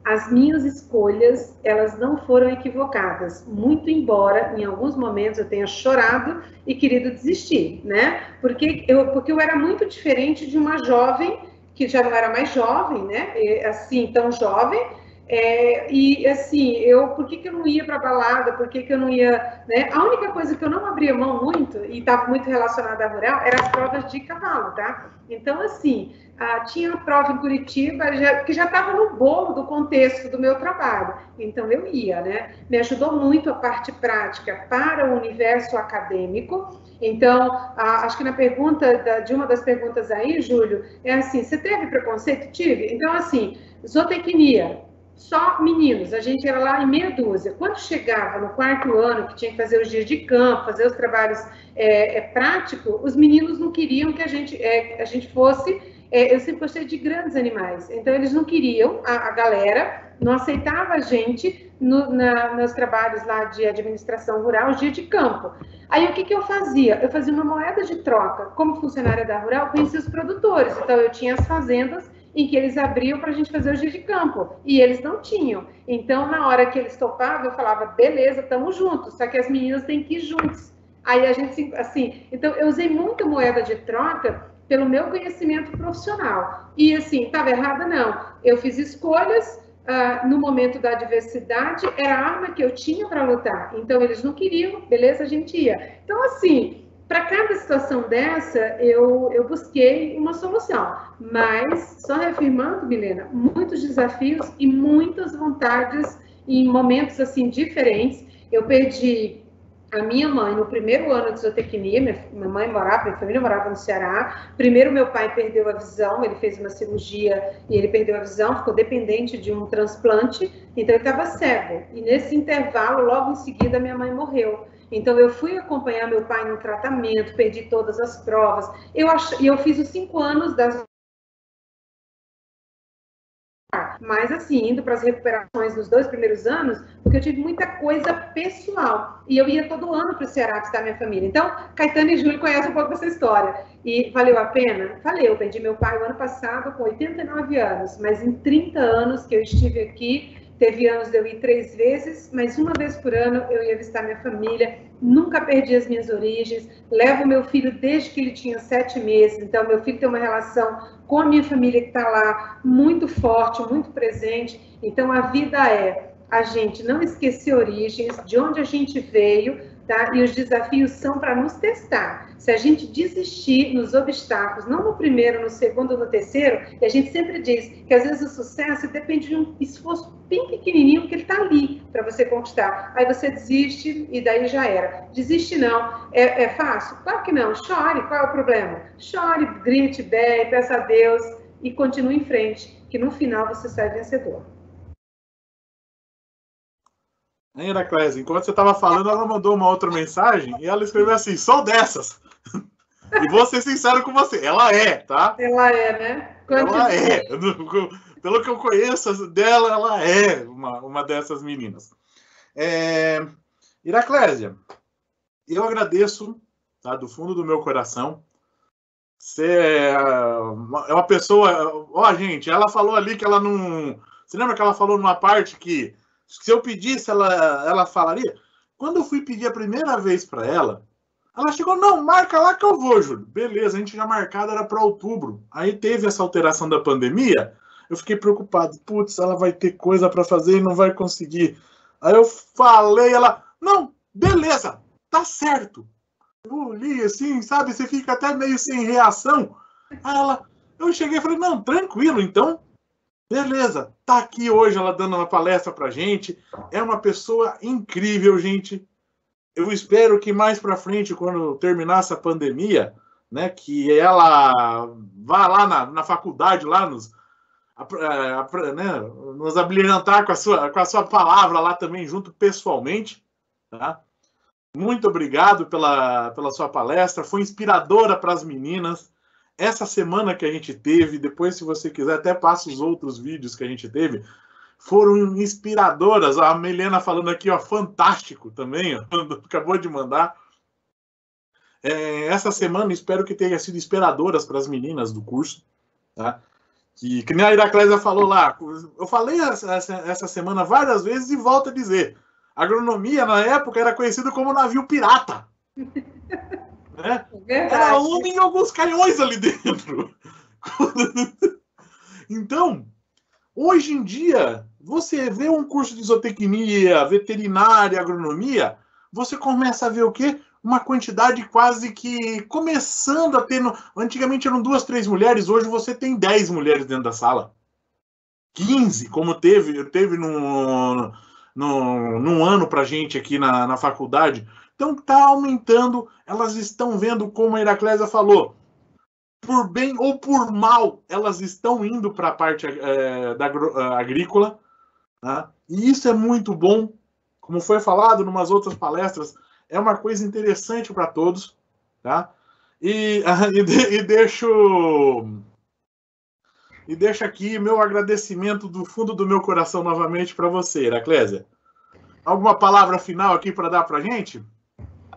as minhas escolhas, elas não foram equivocadas, muito embora em alguns momentos eu tenha chorado e querido desistir, né? Porque eu era muito diferente de uma jovem que já não era mais jovem, né? Assim, tão jovem. E assim, por que eu não ia para balada? Por que eu não ia, né? A única coisa que eu não abria mão muito, e estava muito relacionada à rural, eram as provas de cavalo, tá? Então, assim, tinha uma prova em Curitiba que já estava no bolo do contexto do meu trabalho. Então, eu ia, né? Me ajudou muito a parte prática para o universo acadêmico. Então, acho que na pergunta, de uma das perguntas aí, Júlio, assim: você teve preconceito? Tive. Então, assim, zootecnia, só meninos, a gente era lá em meia dúzia. Quando chegava no 4º ano, que tinha que fazer os dias de campo, fazer os trabalhos práticos, os meninos não queriam que a gente fosse. Eu sempre gostei de grandes animais, então eles não queriam, a galera não aceitava a gente nos trabalhos lá de administração rural, os dias de campo. Aí o que eu fazia? Eu fazia uma moeda de troca. Como funcionária da Rural, eu conhecia os produtores, então eu tinha as fazendas em que eles abriam para a gente fazer o dia de campo, e eles não tinham. Então, na hora que eles topavam, eu falava: beleza, estamos juntos, só que as meninas têm que ir juntos. Aí a gente, assim, então eu usei muito moeda de troca pelo meu conhecimento profissional. E assim, estava errada? Não. Eu fiz escolhas, no momento da adversidade, era a arma que eu tinha para lutar. Então, eles não queriam, beleza, a gente ia. Então, assim, para cada situação dessa, eu busquei uma solução. Mas, só reafirmando, Milena, muitos desafios e muitas vontades em momentos, assim, diferentes. Eu perdi a minha mãe no primeiro ano de zootecnia. Minha família morava no Ceará. Primeiro, meu pai perdeu a visão, ele fez uma cirurgia e ele perdeu a visão, ficou dependente de um transplante, então ele estava cego. E nesse intervalo, logo em seguida, minha mãe morreu. Então, eu fui acompanhar meu pai no tratamento, perdi todas as provas. Eu fiz os 5 anos das... Mas, assim, indo para as recuperações nos 2 primeiros anos, porque eu tive muita coisa pessoal. E eu ia todo ano para o Ceará visitar minha família. Então, Caetano e Júlio conhecem um pouco dessa história. E valeu a pena? Valeu. Eu perdi meu pai o ano passado com 89 anos. Mas em 30 anos que eu estive aqui, teve anos de eu ir 3 vezes, mas uma vez por ano eu ia visitar minha família. Nunca perdi as minhas origens. Levo meu filho desde que ele tinha 7 meses. Então, meu filho tem uma relação com a minha família que está lá muito forte, muito presente. Então, a vida é a gente não esquecer origens, de onde a gente veio, tá? E os desafios são para nos testar. Se a gente desistir nos obstáculos, não no primeiro, no segundo, no terceiro, e a gente sempre diz que às vezes o sucesso depende de um esforço bem pequenininho que ele está ali para você conquistar. Aí você desiste e daí já era. Desiste não. É fácil? Claro que não. Chore. Qual é o problema? Chore, grite bem, peça a Deus e continue em frente, que no final você sai vencedor. Heraclésia, enquanto você estava falando, ela mandou uma outra mensagem e ela escreveu assim, sou dessas. E vou ser sincero com você, ela é, tá? Ela é, né? Ela é. Pelo que eu conheço dela, ela é uma dessas meninas. Heraclésia, eu agradeço, tá, do fundo do meu coração. Você é uma pessoa... Ó, gente, ela falou ali que ela não... Você lembra que ela falou numa parte que se eu pedisse, ela falaria? Quando eu fui pedir a primeira vez para ela chegou, não, marca lá que eu vou, Júlio. Beleza, a gente já marcado era para outubro. Aí teve essa alteração da pandemia, eu fiquei preocupado. Putz, ela vai ter coisa para fazer e não vai conseguir. Aí eu falei, ela, não, beleza, tá certo. Eu li assim, sabe, você fica até meio sem reação. Aí eu cheguei e falei, não, tranquilo, então... Beleza, tá aqui hoje ela dando uma palestra pra gente. É uma pessoa incrível, gente. Eu espero que mais pra frente, quando terminar essa pandemia, né, que ela vá lá na faculdade, lá nos abrilhantar com a sua palavra lá também, junto pessoalmente. Tá? Muito obrigado pela sua palestra. Foi inspiradora para as meninas. Essa semana que a gente teve, depois, se você quiser, até passa os outros vídeos que a gente teve, foram inspiradoras. A Milena falando aqui, ó, fantástico também, ó, acabou de mandar. Essa semana, espero que tenha sido inspiradoras para as meninas do curso, tá? Que nem a Heraclésia falou lá, eu falei essa semana várias vezes e volto a dizer, a agronomia, na época, era conhecida como navio pirata. Né? Era homem e alguns canhões ali dentro. Então, hoje em dia, você vê um curso de zootecnia, veterinária, agronomia, você começa a ver o quê? Uma quantidade quase que começando a ter... Antigamente eram 2, 3 mulheres, hoje você tem 10 mulheres dentro da sala. 15, como teve num ano pra gente aqui na faculdade. Então, está aumentando, elas estão vendo, como a Heraclésia falou, por bem ou por mal, elas estão indo para a parte agrícola, tá? E isso é muito bom, como foi falado em umas outras palestras, é uma coisa interessante para todos, tá? E deixo aqui meu agradecimento do fundo do meu coração novamente para você, Heraclésia. Alguma palavra final aqui para dar para a gente?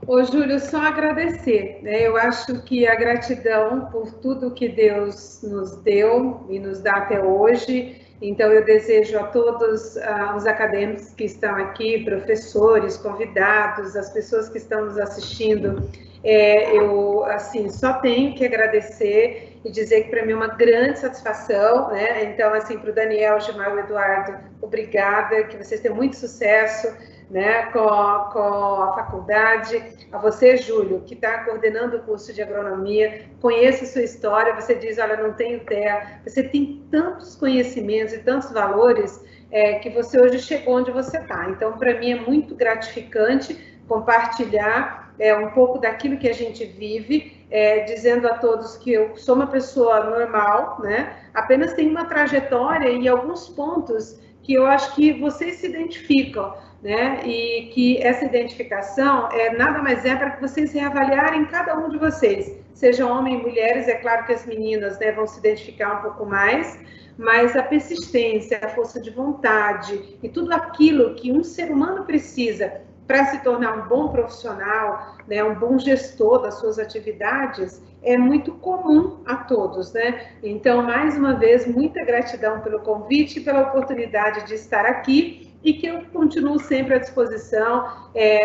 Ô, Júlio, só agradecer, né? Eu acho que a gratidão por tudo que Deus nos deu e nos dá até hoje. Então, eu desejo a todos os acadêmicos que estão aqui, professores, convidados, as pessoas que estão nos assistindo, eu, assim, só tenho que agradecer e dizer que para mim é uma grande satisfação, né? Então, assim, para o Daniel, o Gilmar e o Eduardo, obrigada, que vocês tenham muito sucesso, né, com a faculdade. A você, Júlio, que está coordenando o curso de agronomia, conheço sua história, você diz, olha, não tenho terra, você tem tantos conhecimentos e tantos valores que você hoje chegou onde você está. Então, para mim é muito gratificante compartilhar um pouco daquilo que a gente vive, dizendo a todos que eu sou uma pessoa normal, né? Apenas tenho uma trajetória e alguns pontos que eu acho que vocês se identificam, né? E que essa identificação nada mais para que vocês reavaliarem cada um de vocês, sejam homens e mulheres. É claro que as meninas, né, vão se identificar um pouco mais, mas a persistência, a força de vontade e tudo aquilo que um ser humano precisa para se tornar um bom profissional, né, um bom gestor das suas atividades, é muito comum a todos, né? Então, mais uma vez, muita gratidão pelo convite e pela oportunidade de estar aqui, e que eu continuo sempre à disposição.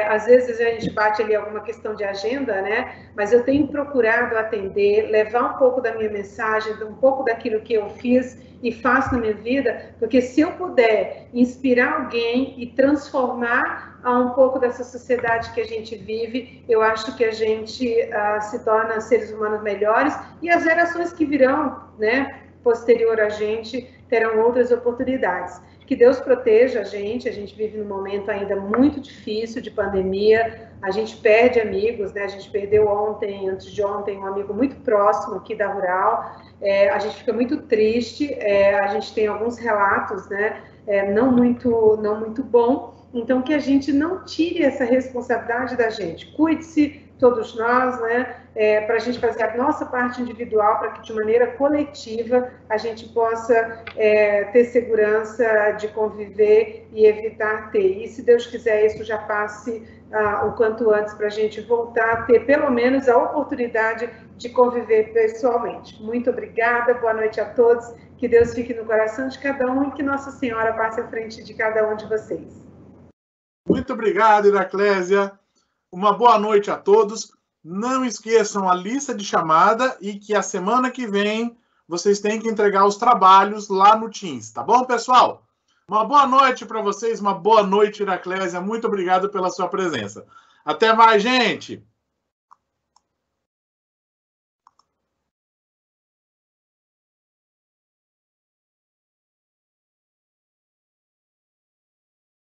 Às vezes a gente bate ali alguma questão de agenda, né? Mas eu tenho procurado atender, levar um pouco da minha mensagem, um pouco daquilo que eu fiz e faço na minha vida, porque se eu puder inspirar alguém e transformar um pouco dessa sociedade que a gente vive, eu acho que a gente se torna seres humanos melhores, e as gerações que virão, né, posterior a gente, terão outras oportunidades. Que Deus proteja a gente vive num momento ainda muito difícil de pandemia, a gente perde amigos, né? A gente perdeu ontem, antes de ontem, um amigo muito próximo aqui da Rural, a gente fica muito triste, a gente tem alguns relatos, né? Não muito bom, então que a gente não tire essa responsabilidade da gente, cuide-se todos nós, né? Para a gente fazer a nossa parte individual, para que de maneira coletiva a gente possa ter segurança de conviver e evitar ter. E se Deus quiser, isso já passe o quanto antes, para a gente voltar a ter pelo menos a oportunidade de conviver pessoalmente. Muito obrigada, boa noite a todos, que Deus fique no coração de cada um e que Nossa Senhora passe à frente de cada um de vocês. Muito obrigado, Iraclésia. Uma boa noite a todos. Não esqueçam a lista de chamada e que a semana que vem vocês têm que entregar os trabalhos lá no Teams, tá bom, pessoal? Uma boa noite para vocês, uma boa noite, Iraclésia. Muito obrigado pela sua presença. Até mais, gente!